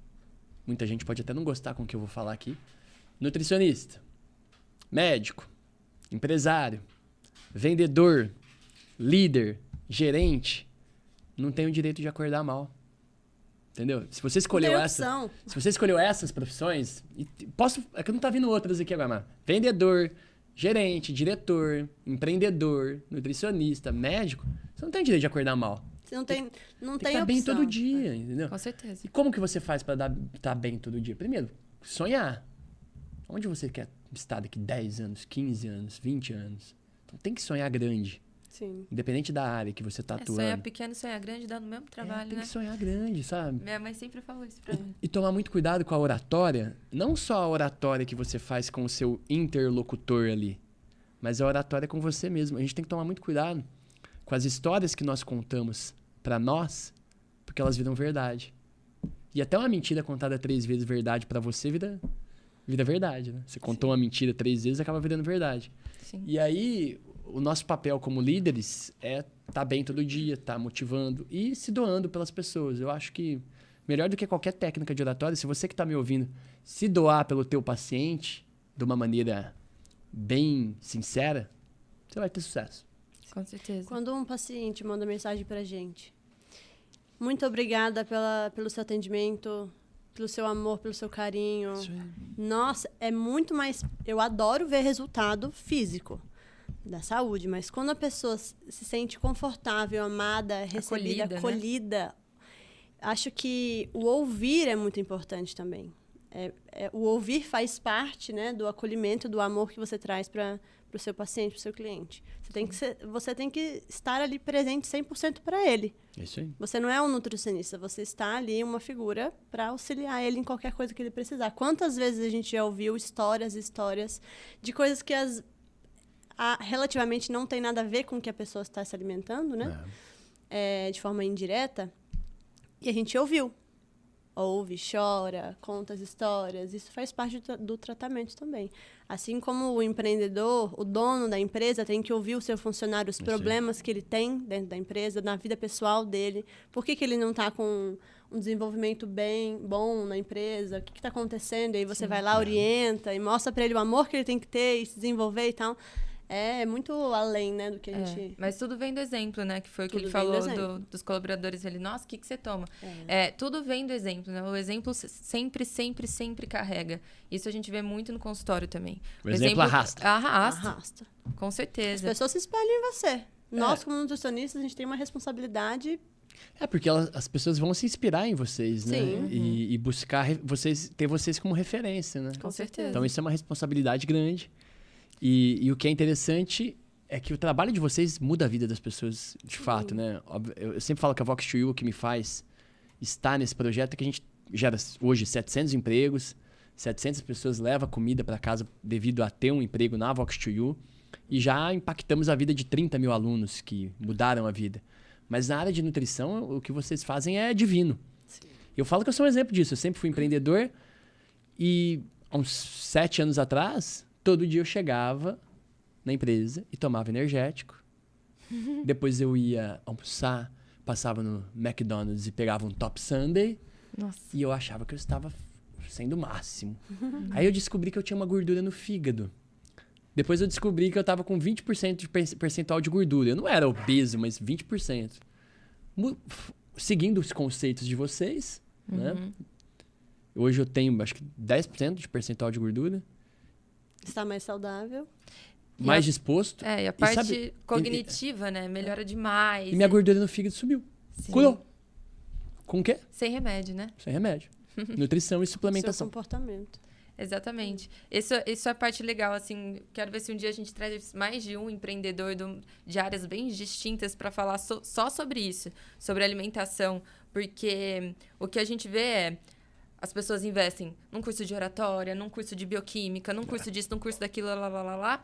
Muita gente pode até não gostar com o que eu vou falar aqui. Nutricionista, médico, empresário, vendedor, líder, gerente, não tem o direito de acordar mal. Entendeu? Se você escolheu essas profissões, é que não tá vindo outras aqui agora, mas vendedor, gerente, diretor, empreendedor, nutricionista, médico, você não tem direito de acordar mal. Você não tem que estar bem todo dia, entendeu? Com certeza. E como que você faz para estar bem todo dia? Primeiro, sonhar. Onde você quer estar daqui 10 anos, 15 anos, 20 anos? Então tem que sonhar grande. Sim. Independente da área que você tá atuando. Sonhar pequeno e sonhar grande dá no mesmo trabalho, tem né? que sonhar grande, sabe? Minha mãe sempre falou isso pra mim. E tomar muito cuidado com a oratória. Não só a oratória que você faz com o seu interlocutor ali, mas a oratória com você mesmo. A gente tem que tomar muito cuidado com as histórias que nós contamos pra nós, porque elas viram verdade. E até uma mentira contada 3 vezes verdade pra você vira verdade, né? Você contou uma mentira 3 vezes, acaba virando verdade. Sim. E aí, o nosso papel como líderes é estar bem todo dia, estar motivando e se doando pelas pessoas. Eu acho que melhor do que qualquer técnica de oratória, se você que está me ouvindo, se doar pelo teu paciente de uma maneira bem sincera, você vai ter sucesso. Com certeza. Quando um paciente manda mensagem pra gente, muito obrigada pelo seu atendimento, pelo seu amor, pelo seu carinho. Nossa, é muito mais... Eu adoro ver resultado físico da saúde, mas quando a pessoa se sente confortável, amada, recebida, acolhida, né? Acho que o ouvir é muito importante também. O ouvir faz parte, né, do acolhimento, do amor que você traz para o seu paciente, para o seu cliente. Você tem que estar ali presente 100% para ele. É isso aí. Você não é um nutricionista, você está ali uma figura para auxiliar ele em qualquer coisa que ele precisar. Quantas vezes a gente já ouviu histórias de coisas que relativamente não tem nada a ver com o que a pessoa está se alimentando, né? De forma indireta. E a gente ouve, chora, conta as histórias. Isso faz parte do tratamento também. Assim como o empreendedor, o dono da empresa, tem que ouvir o seu funcionário, os problemas que ele tem dentro da empresa, na vida pessoal dele. Por que ele não está com um desenvolvimento bom na empresa? O que está acontecendo? E aí você vai lá, orienta e mostra para ele o amor que ele tem que ter e se desenvolver e tal. É muito além, né, do que a gente... Mas tudo vem do exemplo, né? Que foi o que Tudo ele vem do falou exemplo. dos colaboradores. Ele, nossa, o que você toma? Tudo vem do exemplo, né? O exemplo sempre, sempre, sempre carrega. Isso a gente vê muito no consultório também. O exemplo arrasta. Arrasta. Com certeza. As pessoas se espelham em você. Nós, como nutricionistas, a gente tem uma responsabilidade... Porque as pessoas vão se inspirar em vocês, né? Sim. E buscar ter vocês como referência, né? Com certeza. Então, isso é uma responsabilidade grande. E o que é interessante é que o trabalho de vocês muda a vida das pessoas, de fato, né? Eu sempre falo que a Vox2U, o que me faz estar nesse projeto, é que a gente gera hoje 700 empregos, 700 pessoas levam comida para casa devido a ter um emprego na Vox2U, e já impactamos a vida de 30 mil alunos que mudaram a vida. Mas na área de nutrição, o que vocês fazem é divino. Sim. Eu falo que eu sou um exemplo disso. Eu sempre fui empreendedor e há uns 7 anos atrás, todo dia eu chegava na empresa e tomava energético. Depois eu ia almoçar, passava no McDonald's e pegava um Top Sunday. Nossa. E eu achava que eu estava sendo o máximo. Aí eu descobri que eu tinha uma gordura no fígado. Depois eu descobri que eu estava com 20% de percentual de gordura. Eu não era obeso, mas 20%. Seguindo os conceitos de vocês, né? Hoje eu tenho, acho que 10% de percentual de gordura. Está mais saudável. Mais disposto. E a parte cognitiva, né? Melhora demais. E minha gordura no fígado subiu. Sim. Curou. Com o quê? Sem remédio, né? Sem remédio. Nutrição e suplementação. Seu comportamento. Exatamente. Isso é a parte legal, assim. Quero ver se um dia a gente traz mais de um empreendedor de áreas bem distintas para falar só sobre isso, sobre alimentação. Porque o que a gente vê é as pessoas investem num curso de oratória, num curso de bioquímica, num curso disso, num curso daquilo, lá.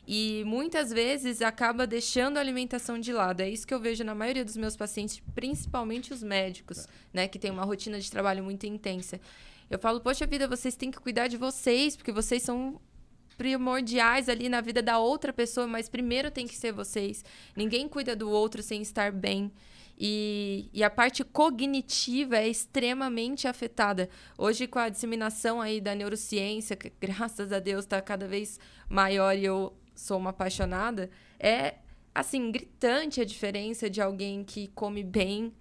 E muitas vezes acaba deixando a alimentação de lado. É isso que eu vejo na maioria dos meus pacientes, principalmente os médicos, né? Que tem uma rotina de trabalho muito intensa. Eu falo, poxa vida, vocês têm que cuidar de vocês, porque vocês são primordiais ali na vida da outra pessoa, mas primeiro tem que ser vocês. Ninguém cuida do outro sem estar bem. E a parte cognitiva é extremamente afetada. Hoje, com a disseminação aí da neurociência, que graças a Deus está cada vez maior e eu sou uma apaixonada, é, assim, gritante a diferença de alguém que come bem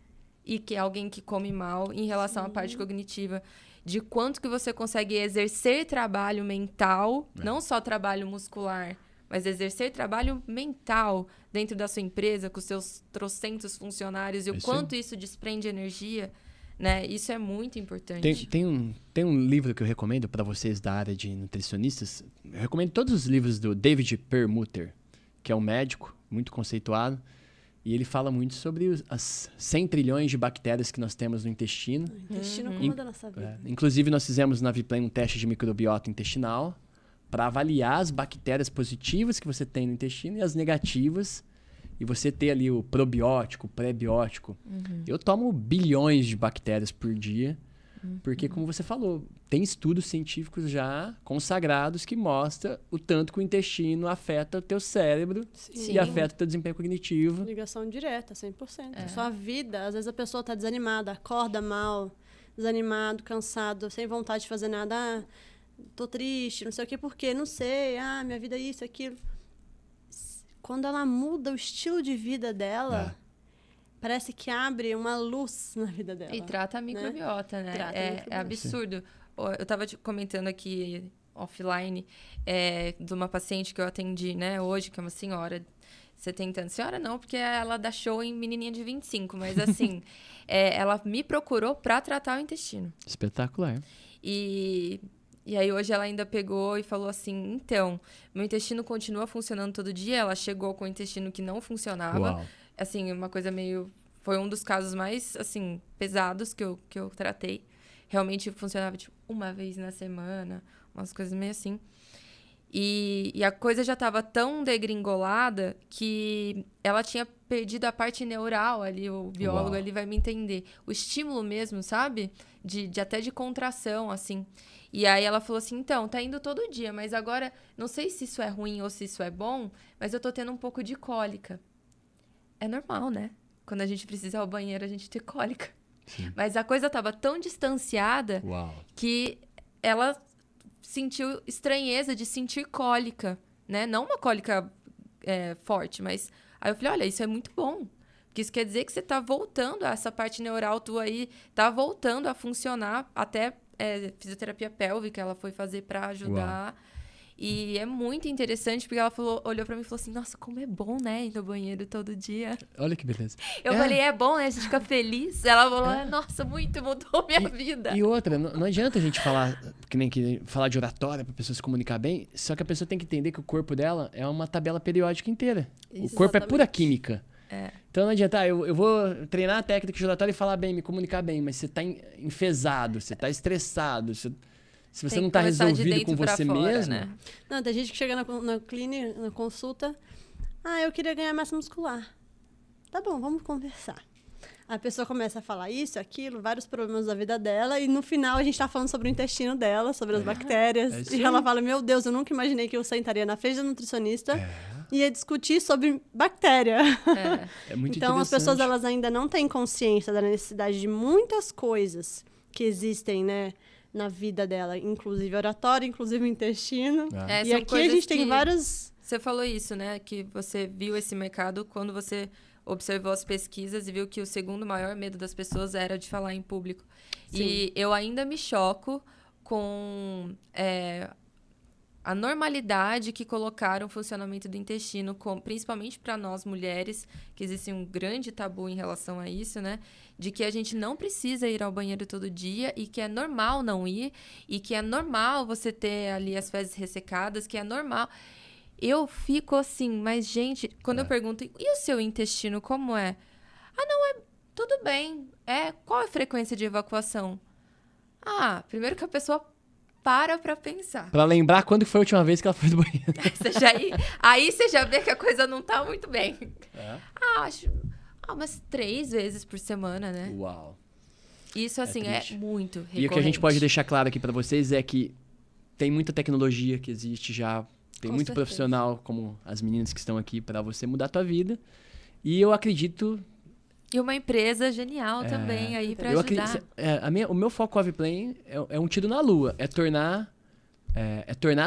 e que alguém que come mal em relação à parte cognitiva. De quanto que você consegue exercer trabalho mental, não só trabalho muscular, mas exercer trabalho mental dentro da sua empresa, com seus trocentos funcionários, e o quanto isso desprende energia, né? Isso é muito importante. Tem um livro que eu recomendo para vocês da área de nutricionistas. Eu recomendo todos os livros do David Perlmutter, que é um médico muito conceituado. E ele fala muito sobre as 100 trilhões de bactérias que nós temos no intestino. O intestino comanda a nossa vida. Inclusive, nós fizemos na Viplan um teste de microbiota intestinal para avaliar as bactérias positivas que você tem no intestino e as negativas. E você ter ali o probiótico, o pré-biótico. Eu tomo bilhões de bactérias por dia. Porque, como você falou, tem estudos científicos já consagrados que mostram o tanto que o intestino afeta o teu cérebro e afeta o teu desempenho cognitivo. Ligação direta, 100%. Sua vida, às vezes a pessoa está desanimada, acorda mal, desanimado, cansado, sem vontade de fazer nada. Tô triste, não sei o quê, por quê? Não sei, minha vida é isso, aquilo. Quando ela muda o estilo de vida dela... Parece que abre uma luz na vida dela. E trata a microbiota, né? É absurdo. Eu estava comentando aqui, offline, de uma paciente que eu atendi, né, hoje, que é uma senhora, 70 anos. Senhora não, porque ela dá show em menininha de 25, mas assim, ela me procurou para tratar o intestino. Espetacular. E aí hoje ela ainda pegou e falou assim, então, meu intestino continua funcionando todo dia. Ela chegou com o intestino que não funcionava. Uau. Assim, uma coisa meio... Foi um dos casos mais, assim, pesados que eu tratei. Realmente funcionava, tipo, uma vez na semana. Umas coisas meio assim. E a coisa já estava tão degringolada que ela tinha perdido a parte neural ali. O biólogo ali vai me entender. O estímulo mesmo, sabe? Até de contração, assim. E aí ela falou assim, então, tá indo todo dia, mas agora... Não sei se isso é ruim ou se isso é bom, mas eu tô tendo um pouco de cólica. É normal, né? Quando a gente precisa ir ao banheiro, a gente tem cólica. Sim. Mas a coisa estava tão distanciada que ela sentiu estranheza de sentir cólica, né? Não uma cólica forte. Mas aí eu falei, olha, isso é muito bom. Porque isso quer dizer que você tá voltando, essa parte neural tua aí tá voltando a funcionar. Até fisioterapia pélvica ela foi fazer para ajudar. Uau. E é muito interessante, porque ela olhou pra mim e falou assim, nossa, como é bom, né, ir no banheiro todo dia. Olha que beleza. Eu falei, é bom, né, a gente fica feliz. Ela falou, nossa, muito, mudou minha vida. E outra, não adianta a gente falar, falar de oratória pra pessoa se comunicar bem, só que a pessoa tem que entender que o corpo dela é uma tabela periódica inteira. Isso, o corpo exatamente. É pura química. Então não adianta, eu vou treinar a técnica de oratória e falar bem, me comunicar bem, mas você tá enfesado, você tá estressado, se você não está resolvido com você mesmo... Né? Não, tem gente que chega na clínica, na consulta... eu queria ganhar massa muscular. Tá bom, vamos conversar. A pessoa começa a falar isso, aquilo, vários problemas da vida dela. E no final a gente tá falando sobre o intestino dela, sobre as bactérias. E ela fala, meu Deus, eu nunca imaginei que eu sentaria na frente da nutricionista... e ia discutir sobre bactéria. É muito então, as pessoas elas ainda não têm consciência da necessidade de muitas coisas que existem, né? Na vida dela, inclusive oratório, inclusive o intestino. E aqui a gente tem vários... Você falou isso, né? Que você viu esse mercado quando você observou as pesquisas e viu que o segundo maior medo das pessoas era de falar em público. Sim. E eu ainda me choco com a normalidade que colocaram o funcionamento do intestino, principalmente para nós mulheres, que existe um grande tabu em relação a isso, né? De que a gente não precisa ir ao banheiro todo dia e que é normal não ir e que é normal você ter ali as fezes ressecadas, que é normal. Eu fico assim, mas gente, quando eu pergunto, e o seu intestino como é? Não, tudo bem. Qual é a frequência de evacuação? Primeiro que a pessoa para pensar. Pra lembrar quando foi a última vez que ela foi do banheiro. Aí você já vê que a coisa não tá muito bem. Acho... umas 3 vezes por semana, né? Uau. Isso, assim, é muito recorrente. E o que a gente pode deixar claro aqui pra vocês é que tem muita tecnologia que existe já. Tem muito certeza. Profissional, como as meninas que estão aqui, pra você mudar a tua vida. E eu acredito... E uma empresa genial também aí pra ajudar. O meu foco com a Aviplane é um tiro na lua. É tornar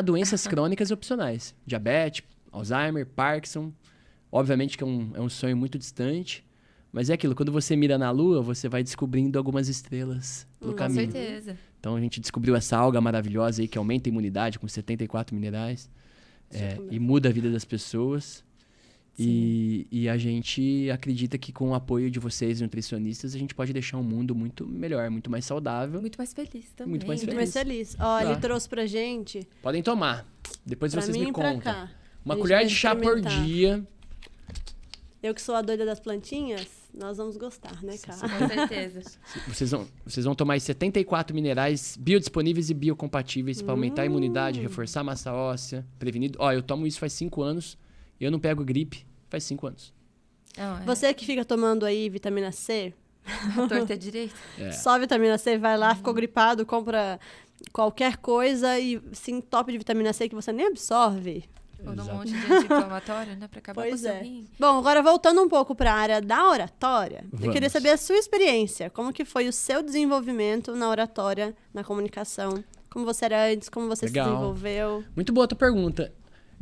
doenças crônicas opcionais. Diabetes, Alzheimer, Parkinson. Obviamente que é um sonho muito distante. Mas é aquilo, quando você mira na Lua, você vai descobrindo algumas estrelas pelo caminho. Com certeza. Então a gente descobriu essa alga maravilhosa aí que aumenta a imunidade com 74 minerais. E muda a vida das pessoas. E a gente acredita que com o apoio de vocês, nutricionistas, a gente pode deixar um mundo muito melhor, muito mais saudável. Muito mais feliz também. Muito mais feliz. Ele trouxe pra gente... Podem tomar. Depois vocês me contam. Cá. Uma colher de chá por dia. Eu que sou a doida das plantinhas, nós vamos gostar, né, cara? Com certeza. Vocês vão tomar 74 minerais biodisponíveis e biocompatíveis para aumentar a imunidade, reforçar a massa óssea, prevenir... Eu tomo isso faz 5 anos e eu não pego gripe faz 5 anos. Você que fica tomando aí vitamina C... A torta é direita. Só vitamina C, vai lá, ficou gripado, compra qualquer coisa e se entope de vitamina C que você nem absorve... Ou um monte de anti-inflamatório, né? Pra acabar com o seu rim. Bom, agora voltando um pouco para a área da oratória, eu queria saber a sua experiência. Como que foi o seu desenvolvimento na oratória, na comunicação? Como você era antes, como você se desenvolveu? Muito boa a tua pergunta.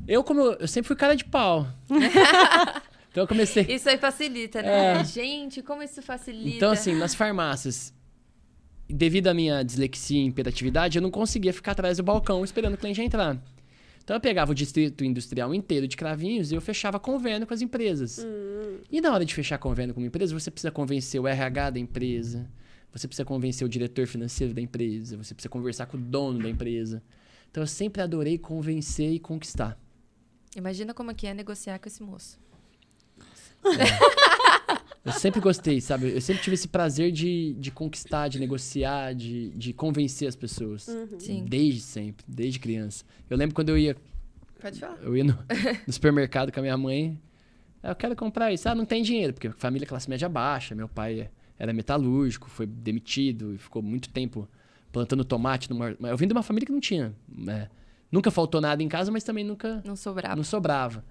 Eu sempre fui cara de pau. Então eu comecei... Isso aí facilita, né? Gente, como isso facilita? Então, assim, nas farmácias, devido à minha dislexia e hiperatividade, eu não conseguia ficar atrás do balcão esperando o cliente entrar. Então eu pegava o distrito industrial inteiro de Cravinhos e eu fechava convênio com as empresas. E na hora de fechar convênio com uma empresa, você precisa convencer o RH da empresa, você precisa convencer o diretor financeiro da empresa, você precisa conversar com o dono da empresa. Então eu sempre adorei convencer e conquistar. Imagina como é que é negociar com esse moço. Eu sempre gostei, sabe? Eu sempre tive esse prazer de conquistar, de negociar, de convencer as pessoas. Sim. Desde sempre, desde criança. Eu lembro quando eu ia... Pode falar. Eu ia no supermercado com a minha mãe. Eu quero comprar isso. Não tem dinheiro, porque família classe média baixa. Meu pai era metalúrgico, foi demitido e ficou muito tempo plantando tomate. Eu vim de uma família que não tinha. Nunca faltou nada em casa, mas também nunca... Não sobrava.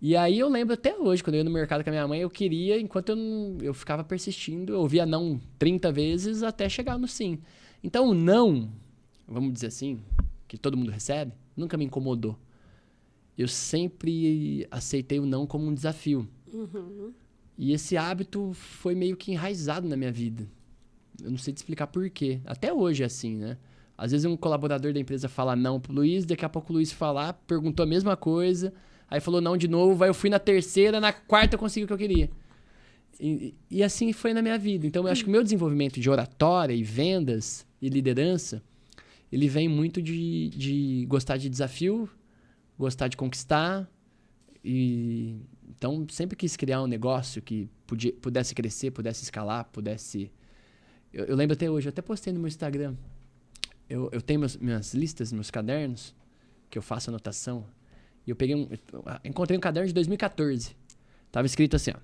E aí eu lembro até hoje, quando eu ia no mercado com a minha mãe, eu queria, enquanto eu ficava persistindo, eu ouvia não 30 vezes até chegar no sim. Então o não, vamos dizer assim, que todo mundo recebe, nunca me incomodou. eu sempre aceitei o não como um desafio. E esse hábito foi meio que enraizado na minha vida. Eu não sei te explicar por quê. Até hoje é assim, né? Às vezes um colaborador da empresa fala não pro Luiz, daqui a pouco o Luiz falar, perguntou a mesma coisa, aí falou não de novo, aí eu fui na terceira, na quarta eu consegui o que eu queria. E assim foi na minha vida. Então, eu acho que o meu desenvolvimento de oratória e vendas e liderança, ele vem muito de gostar de desafio, gostar de conquistar. Então, sempre quis criar um negócio que pudesse crescer, pudesse escalar, pudesse... Eu lembro até hoje, eu até postei no meu Instagram. Eu tenho minhas listas, meus cadernos, que eu faço anotação. E eu encontrei um caderno de 2014. Tava escrito assim, ó.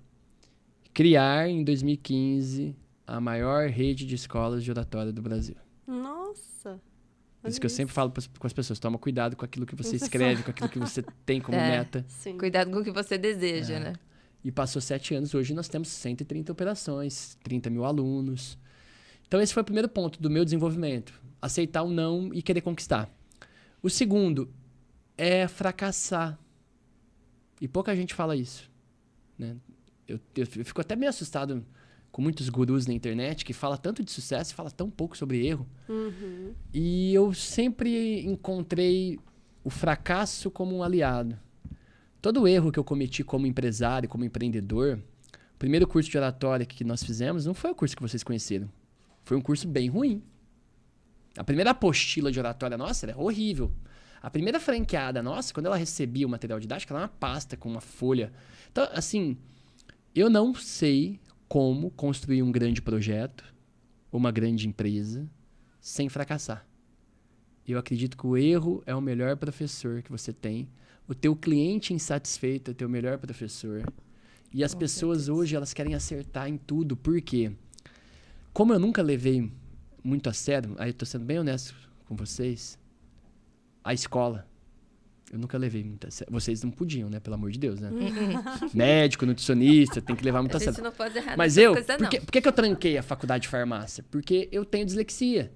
Criar, em 2015, a maior rede de escolas de oratória do Brasil. Nossa! Isso que eu sempre falo com as pessoas. Toma cuidado com aquilo que você escreve, com aquilo que você tem como meta. Sim. Cuidado com o que você deseja, né? E passou 7 anos. Hoje nós temos 130 operações, 30 mil alunos. Então, esse foi o primeiro ponto do meu desenvolvimento. Aceitar o não e querer conquistar. O segundo é fracassar. E pouca gente fala isso, né? Eu fico até meio assustado com muitos gurus na internet que falam tanto de sucesso e falam tão pouco sobre erro. E eu sempre encontrei o fracasso como um aliado. Todo erro que eu cometi como empresário, como empreendedor, o primeiro curso de oratória que nós fizemos não foi o curso que vocês conheceram. Foi um curso bem ruim. A primeira apostila de oratória nossa era horrível. A primeira franqueada nossa, quando ela recebia o material didático, ela era uma pasta com uma folha. Então, assim, eu não sei como construir um grande projeto, uma grande empresa, sem fracassar. Eu acredito que o erro é o melhor professor que você tem. O teu cliente insatisfeito é o teu melhor professor. E as pessoas hoje, elas querem acertar em tudo. Por quê? Como eu nunca levei muito a sério, aí eu tô sendo bem honesto com vocês, a escola, eu nunca levei muito a sério. Vocês não podiam, né? Pelo amor de Deus, né? Médico, nutricionista, tem que levar muito a sério. A gente não pode errar Mas por que eu tranquei a faculdade de farmácia? Porque eu tenho dislexia.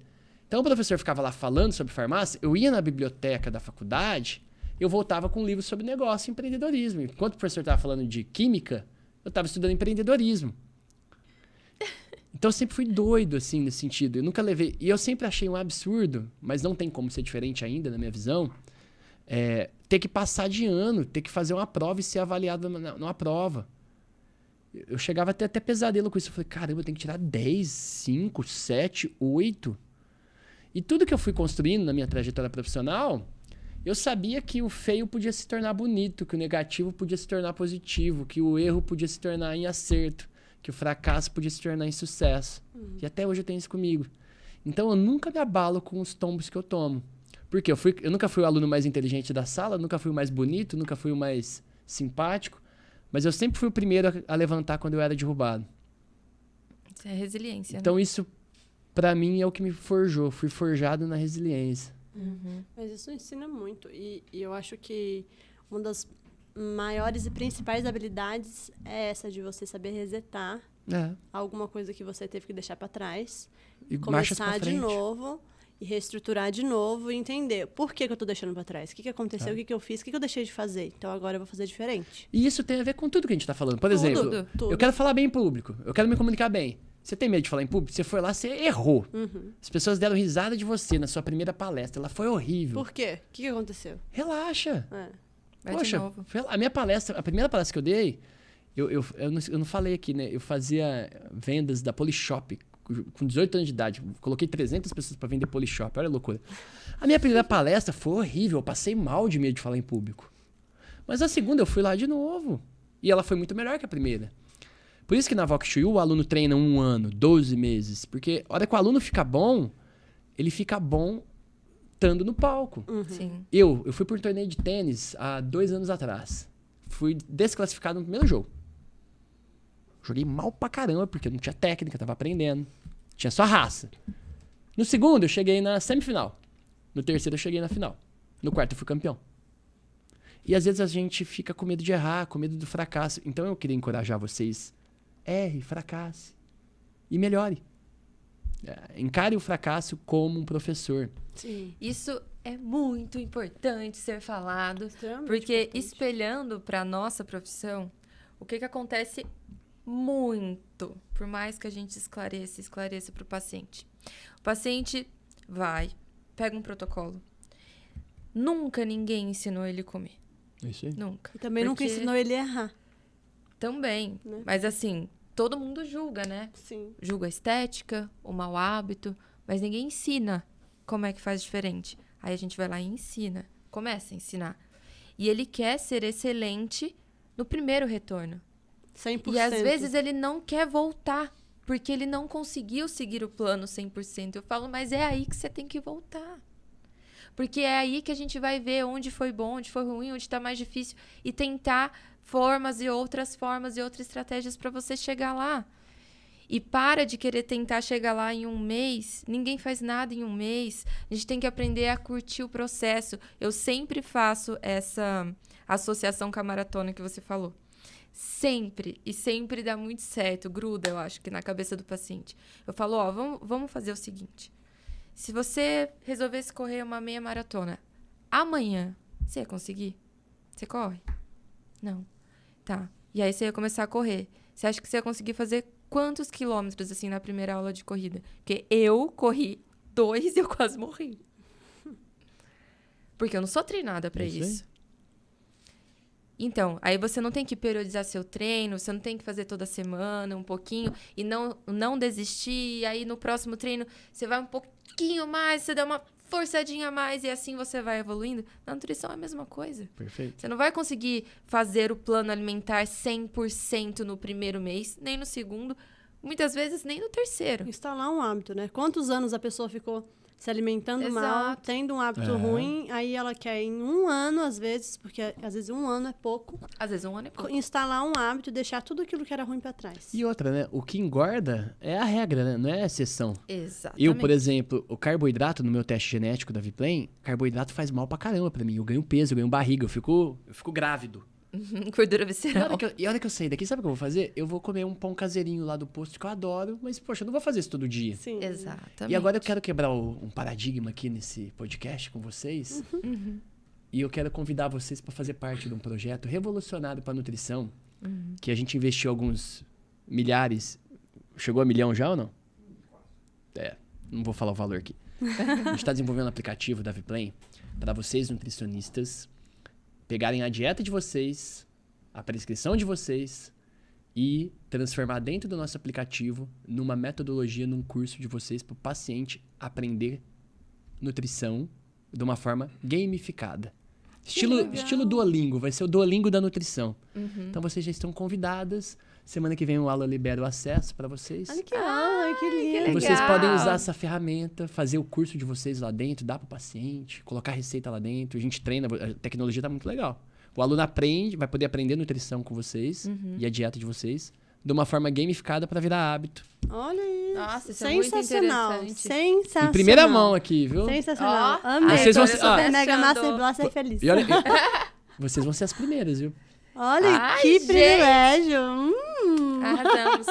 Então o professor ficava lá falando sobre farmácia, eu ia na biblioteca da faculdade, eu voltava com um livro sobre negócio e empreendedorismo. Enquanto o professor estava falando de química, eu estava estudando empreendedorismo. Então eu sempre fui doido, assim, nesse sentido. Eu nunca levei... E eu sempre achei um absurdo, mas não tem como ser diferente ainda, na minha visão, ter que passar de ano, ter que fazer uma prova e ser avaliado numa prova. Eu chegava até pesadelo com isso. Eu falei, caramba, eu tenho que tirar 10, 5, 7, 8. E tudo que eu fui construindo na minha trajetória profissional, eu sabia que o feio podia se tornar bonito, que o negativo podia se tornar positivo, que o erro podia se tornar em acerto, que o fracasso podia se tornar em sucesso. E até hoje eu tenho isso comigo. Então eu nunca me abalo com os tombos que eu tomo. Porque eu nunca fui o aluno mais inteligente da sala, nunca fui o mais bonito, nunca fui o mais simpático, mas eu sempre fui o primeiro a levantar quando eu era derrubado. Isso é resiliência. Então isso, pra mim, é o que me forjou. Fui forjado na resiliência. Mas isso ensina muito. E eu acho que uma das maiores e principais habilidades é essa de você saber resetar alguma coisa que você teve que deixar para trás, e começar de novo e reestruturar de novo e entender por que eu tô deixando para trás, o que aconteceu, o que eu fiz, o que eu deixei de fazer, então agora eu vou fazer diferente. E isso tem a ver com tudo que a gente tá falando. Por exemplo, eu quero falar bem em público, eu quero me comunicar bem. Você tem medo de falar em público? Você foi lá, você errou. As pessoas deram risada de você na sua primeira palestra, ela foi horrível. Por quê? O que aconteceu? Relaxa. Vai Poxa, de novo. a minha palestra, a primeira palestra que eu dei, eu não falei aqui, né? Eu fazia vendas da Polishop com 18 anos de idade. Coloquei 300 pessoas para vender Polishop. Olha a loucura. A minha primeira palestra foi horrível. Eu passei mal de medo de falar em público. Mas a segunda eu fui lá de novo. E ela foi muito melhor que a primeira. Por isso que na Vox Chuyu o aluno treina 1 ano, 12 meses. Porque a hora que o aluno fica bom, ele fica bom estando no palco. Sim. Eu fui por torneio de tênis há 2 anos atrás. Fui desclassificado no primeiro jogo. Joguei mal pra caramba, porque eu não tinha técnica, tava aprendendo. Tinha só raça. No segundo, eu cheguei na semifinal. No terceiro, eu cheguei na final. No quarto, eu fui campeão. E às vezes a gente fica com medo de errar, com medo do fracasso. Então eu queria encorajar vocês. Erre, fracasse. E melhore. Encare o fracasso como um professor. Sim. Isso é muito importante ser falado, Extremamente porque importante. espelhando para a nossa profissão, o que acontece muito, por mais que a gente esclareça para o paciente. O paciente vai, pega um protocolo. Nunca ninguém ensinou ele a comer. Isso aí. Nunca. E também nunca ensinou ele a errar. Também. Né? Mas assim, todo mundo julga, né? Sim. Julga a estética, o mau hábito, mas ninguém ensina como é que faz diferente. Aí a gente vai lá e ensina. Começa a ensinar. E ele quer ser excelente no primeiro retorno. 100%. E às vezes ele não quer voltar, porque ele não conseguiu seguir o plano 100%. Eu falo, mas é aí que você tem que voltar. Porque é aí que a gente vai ver onde foi bom, onde foi ruim, onde está mais difícil. E tentar formas e outras estratégias para você chegar lá. E para de querer tentar chegar lá em um mês. Ninguém faz nada em um mês. A gente tem que aprender a curtir o processo. Eu sempre faço essa associação com a maratona que você falou. Sempre. E sempre dá muito certo. Gruda, eu acho, que na cabeça do paciente. Eu falo, vamos fazer o seguinte. Se você resolvesse correr uma meia maratona, amanhã, você ia conseguir? Você corre? Não. Tá. E aí você ia começar a correr. Você acha que você ia conseguir fazer quantos quilômetros, assim, na primeira aula de corrida? Porque eu corri 2 e eu quase morri. Porque eu não sou treinada pra isso. Então, aí você não tem que periodizar seu treino, você não tem que fazer toda semana, um pouquinho, e não desistir, e aí no próximo treino você vai um pouquinho mais, você dá uma forçadinha a mais, e assim você vai evoluindo. Na nutrição é a mesma coisa. Perfeito. Você não vai conseguir fazer o plano alimentar 100% no primeiro mês, nem no segundo, muitas vezes nem no terceiro. Instalar um hábito, né? Quantos anos a pessoa ficou se alimentando mal, tendo um hábito ruim, aí ela quer em 1 ano, às vezes, porque às vezes 1 ano é pouco, Às vezes 1 ano é pouco. instalar um hábito e deixar tudo aquilo que era ruim pra trás. E outra, né? O que engorda é a regra, né? Não é a exceção. Exatamente. Eu, por exemplo, o carboidrato no meu teste genético da Viplane, carboidrato faz mal pra caramba pra mim. Eu ganho peso, eu ganho barriga, eu fico grávido. Gordura E visceral. a hora que eu sair daqui, sabe o que eu vou fazer? Eu vou comer um pão caseirinho lá do posto que eu adoro, mas, poxa, eu não vou fazer isso todo dia. Sim. Exatamente. E agora eu quero quebrar um paradigma aqui nesse podcast com vocês. E eu quero convidar vocês para fazer parte de um projeto revolucionário para nutrição, que a gente investiu alguns milhares. Chegou a 1 milhão já ou não? Não vou falar o valor aqui. A gente está desenvolvendo um aplicativo da Viplane para vocês, nutricionistas, pegarem a dieta de vocês, a prescrição de vocês e transformar dentro do nosso aplicativo numa metodologia, num curso de vocês para o paciente aprender nutrição de uma forma gamificada. Estilo Duolingo, vai ser o Duolingo da nutrição. Então vocês já estão convidadas. Semana que vem o Aula libera o acesso para vocês. Olha que aula, que lindo. legal. Vocês podem usar essa ferramenta, fazer o curso de vocês lá dentro, dar para o paciente, colocar receita lá dentro. A gente treina, a tecnologia está muito legal. O aluno aprende, vai poder aprender nutrição com vocês e a dieta de vocês de uma forma gamificada para virar hábito. Olha isso. Nossa, isso é muito Sensacional. interessante. Sensacional. Em primeira mão aqui, viu? Sensacional. Ó, Amei. vocês vão Tô ser- super mega achando- master blaster feliz. E olha, vocês vão ser as primeiras, viu? Olha, Ai, que gente. privilégio. Arrasamos.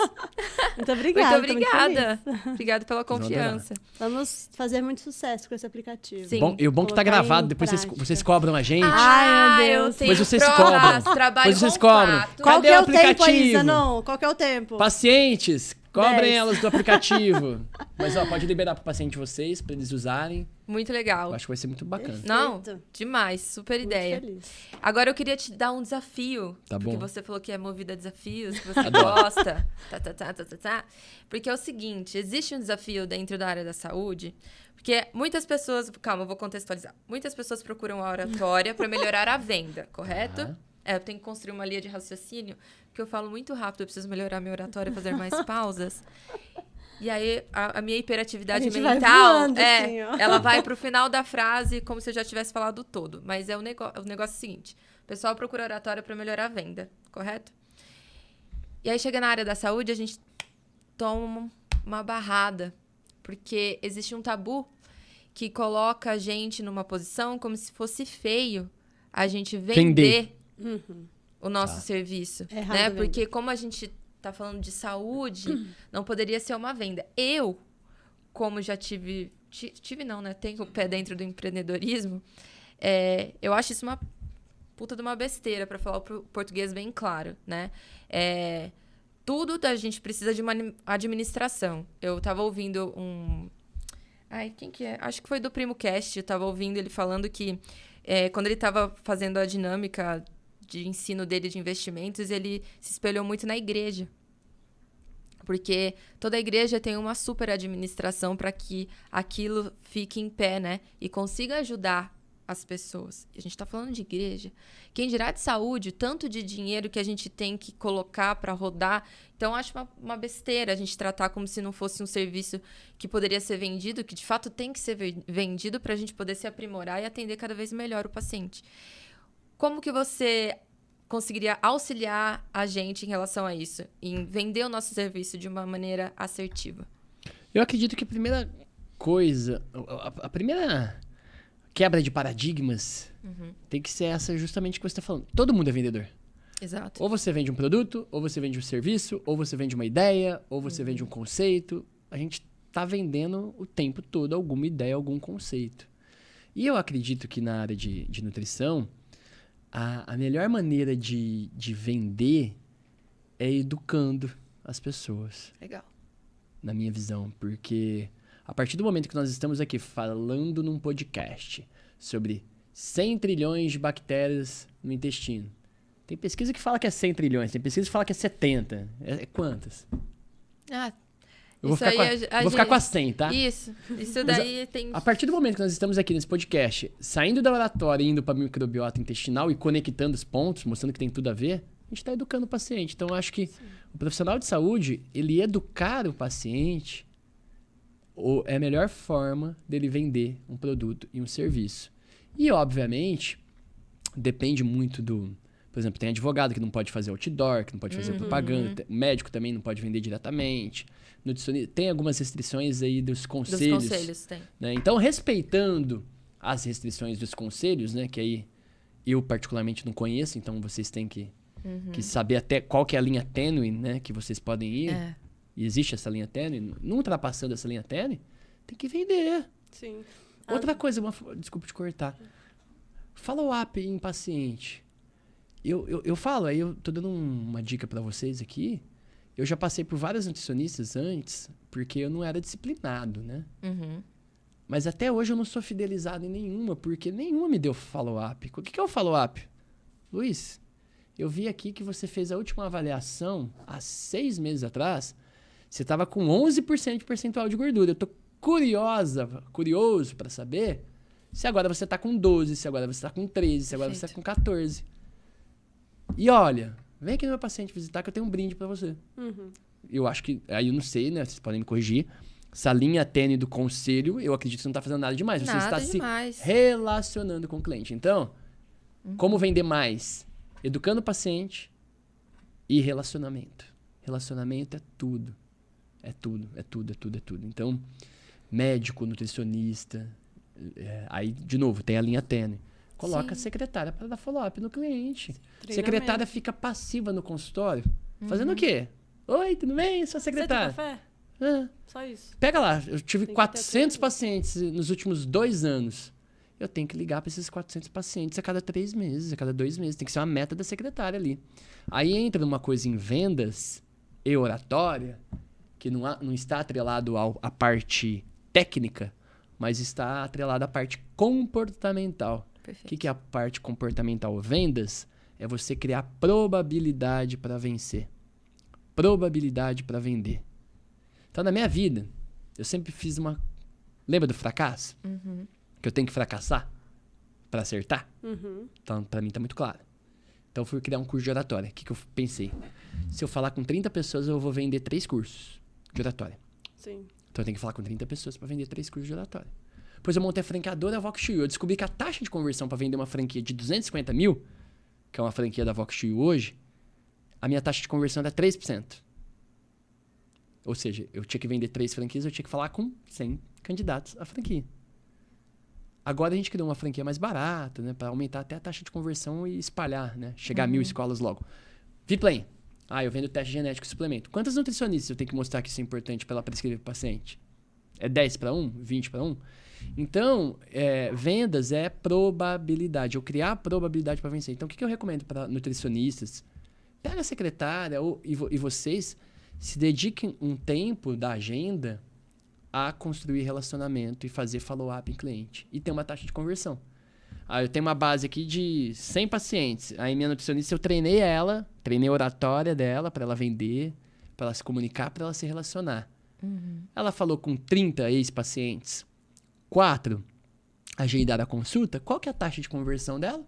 Muito obrigada. Muito tô muito obrigada. feliz. Obrigada pela vão confiança. Vamos fazer muito sucesso com esse aplicativo. Sim. Bom, e o bom que tá Colocar gravado, em depois prática. vocês cobram a gente. Ai, meu Deus. Eu tenho Pois vocês provas, cobram. trabalho Pois vocês com cobram. fatos. Qual Cadê que é o o tempo aí, aplicativo? Zanon? Qual que é o tempo? Pacientes, cobrem 10. elas do aplicativo. Mas, ó, pode liberar pro paciente de vocês, pra eles usarem. Muito legal. Eu acho que vai ser muito bacana. Não, Perfeito. demais. Super Muito ideia. feliz. Agora eu queria te dar um desafio. Tá Porque bom. você falou que é movida a desafios, que você Adoro. gosta. Tá. Porque é o seguinte, existe um desafio dentro da área da saúde, porque muitas pessoas... Calma, eu vou contextualizar. Muitas pessoas procuram a oratória para melhorar a venda, correto? Aham. Eu tenho que construir uma linha de raciocínio, porque eu falo muito rápido, eu preciso melhorar minha oratória, fazer mais pausas. E aí, a minha hiperatividade A gente vai mental, voando, assim, ó. ela vai pro final da frase como se eu já tivesse falado todo. Mas o negócio é o seguinte, o pessoal procura oratória para melhorar a venda, correto? E aí, chega na área da saúde, a gente toma uma barrada, porque existe um tabu que coloca a gente numa posição como se fosse feio a gente vender o nosso serviço, É errado né? vender. Porque como a gente tá falando de saúde, não poderia ser uma venda. Eu, como já tive tive não, né? Tenho o pé dentro do empreendedorismo. Eu acho isso uma puta de uma besteira, para falar o português bem claro, né? Tudo a gente precisa de uma administração. Eu tava ouvindo quem que é? Acho que foi do Primo Cast. Eu tava ouvindo ele falando que quando ele tava fazendo a dinâmica de ensino dele de investimentos, ele se espelhou muito na igreja. Porque toda igreja tem uma super administração para que aquilo fique em pé, né? E consiga ajudar as pessoas. A gente está falando de igreja. Quem dirá de saúde, tanto de dinheiro que a gente tem que colocar para rodar. Então, acho uma besteira a gente tratar como se não fosse um serviço que poderia ser vendido, que de fato tem que ser vendido para a gente poder se aprimorar e atender cada vez melhor o paciente. Como que você conseguiria auxiliar a gente em relação a isso? Em vender o nosso serviço de uma maneira assertiva? Eu acredito que a primeira coisa, a primeira quebra de paradigmas tem que ser essa justamente que você está falando. Todo mundo é vendedor. Exato. Ou você vende um produto, ou você vende um serviço, ou você vende uma ideia, ou você vende um conceito. A gente está vendendo o tempo todo alguma ideia, algum conceito. E eu acredito que na área de nutrição, a melhor maneira de vender é educando as pessoas. Legal. Na minha visão, porque a partir do momento que nós estamos aqui falando num podcast sobre 100 trilhões de bactérias no intestino. Tem pesquisa que fala que é 100 trilhões, tem pesquisa que fala que é 70. É quantas? Eu vou ficar com a 100, tá? Isso daí tem... A partir do momento que nós estamos aqui nesse podcast, saindo da oratória e indo para a microbiota intestinal e conectando os pontos, mostrando que tem tudo a ver, a gente está educando o paciente. Então, eu acho que o profissional de saúde, ele educar o paciente é a melhor forma dele vender um produto e um serviço. E, obviamente, depende muito do... Por exemplo, tem advogado que não pode fazer outdoor, que não pode fazer propaganda. O médico também não pode vender diretamente. Nutricionista, tem algumas restrições aí dos conselhos. Dos conselhos, tem. Né? Então, respeitando as restrições dos conselhos, né? Que aí eu particularmente não conheço, então vocês têm que saber até qual que é a linha tênue, né? Que vocês podem ir. E existe essa linha tênue. Não ultrapassando essa linha tênue, tem que vender. Sim. Outra coisa, desculpa te cortar. Follow-up em paciente. Eu falo, aí eu tô dando uma dica pra vocês aqui. Eu já passei por várias nutricionistas antes, porque eu não era disciplinado, né? Mas até hoje eu não sou fidelizado em nenhuma, porque nenhuma me deu follow-up. O que é o follow-up? Luiz, eu vi aqui que você fez a última avaliação há 6 meses atrás. Você estava com 11% de percentual de gordura. Eu tô curioso para saber se agora você tá com 12, se agora você tá com 13, se agora você tá com 14. E olha, vem aqui no meu paciente visitar que eu tenho um brinde para você. Eu acho que, aí eu não sei, né? Vocês podem me corrigir. Essa linha tênue do conselho, eu acredito que você não tá fazendo nada demais. Você está se relacionando com o cliente. Então, como vender mais? Educando o paciente e relacionamento. Relacionamento é tudo. É tudo. Então, médico, nutricionista. Aí, de novo, tem a linha tênue. Coloca a secretária para dar follow-up no cliente. Secretária fica passiva no consultório. Fazendo o quê? Oi, tudo bem? Sou a secretária. Café? Só isso. Pega lá. Eu tive 400 pacientes nos últimos 2 anos. Eu tenho que ligar para esses 400 pacientes a cada 3 meses, a cada 2 meses. Tem que ser uma meta da secretária ali. Aí entra numa coisa em vendas e oratória, que não está atrelado à parte técnica, mas está atrelado à parte comportamental. O que é a parte comportamental? Vendas é você criar probabilidade para vencer. Probabilidade para vender. Então, na minha vida, eu sempre fiz uma... Lembra do fracasso? Que eu tenho que fracassar para acertar? Então, para mim tá muito claro. Então, eu fui criar um curso de oratória. O que eu pensei? Se eu falar com 30 pessoas, eu vou vender 3 cursos de oratória. Sim. Então, eu tenho que falar com 30 pessoas para vender 3 cursos de oratória. Depois eu montei a franqueadora VoxU. Eu descobri que a taxa de conversão para vender uma franquia de 250 mil, que é uma franquia da VoxU hoje, a minha taxa de conversão era 3%. Ou seja, eu tinha que vender 3 franquias, eu tinha que falar com 100 candidatos à franquia. Agora a gente criou uma franquia mais barata, né? Para aumentar até a taxa de conversão e espalhar, né? Chegar a 1.000 escolas logo. Vplane. Eu vendo teste genético e suplemento. Quantas nutricionistas eu tenho que mostrar que isso é importante para ela prescrever para o paciente? É 10 para 1? 20 para 1? Então, vendas é probabilidade. Eu criar probabilidade para vencer. Então, o que eu recomendo para nutricionistas? Pega a secretária e vocês se dediquem um tempo da agenda a construir relacionamento e fazer follow-up em cliente. E ter uma taxa de conversão. Eu tenho uma base aqui de 100 pacientes. Aí minha nutricionista, eu treinei a oratória dela para ela vender, para ela se comunicar, para ela se relacionar. Ela falou com 30 ex-pacientes. 4 agendaram a consulta. Qual que é a taxa de conversão dela?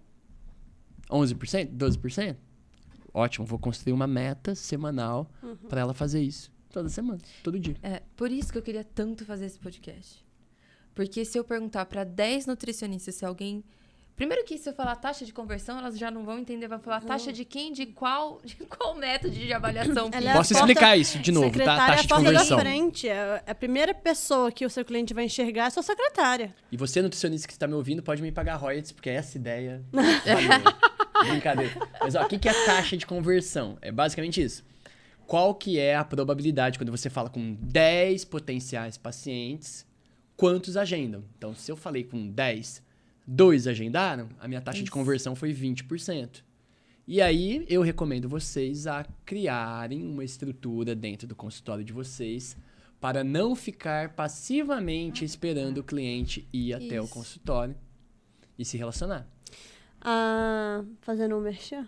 11%? 12%? Ótimo, vou construir uma meta semanal para ela fazer isso. Toda semana, todo dia. Por isso que eu queria tanto fazer esse podcast. Porque se eu perguntar para 10 nutricionistas se alguém... Primeiro que se eu falar taxa de conversão, elas já não vão entender. Vão falar taxa de quem? De qual método de avaliação? Posso explicar isso de novo, tá? Taxa de conversão. Frente, a primeira pessoa que o seu cliente vai enxergar é a sua secretária. E você, nutricionista que está me ouvindo, pode me pagar royalties, porque essa ideia... Brincadeira. Mas o que é a taxa de conversão? É basicamente isso. Qual que é a probabilidade quando você fala com 10 potenciais pacientes, quantos agendam? Então, se eu falei com 10, 2 agendaram, a minha taxa de conversão foi 20%. E aí, eu recomendo vocês a criarem uma estrutura dentro do consultório de vocês para não ficar passivamente esperando o cliente ir até o consultório e se relacionar. Fazendo um merchan?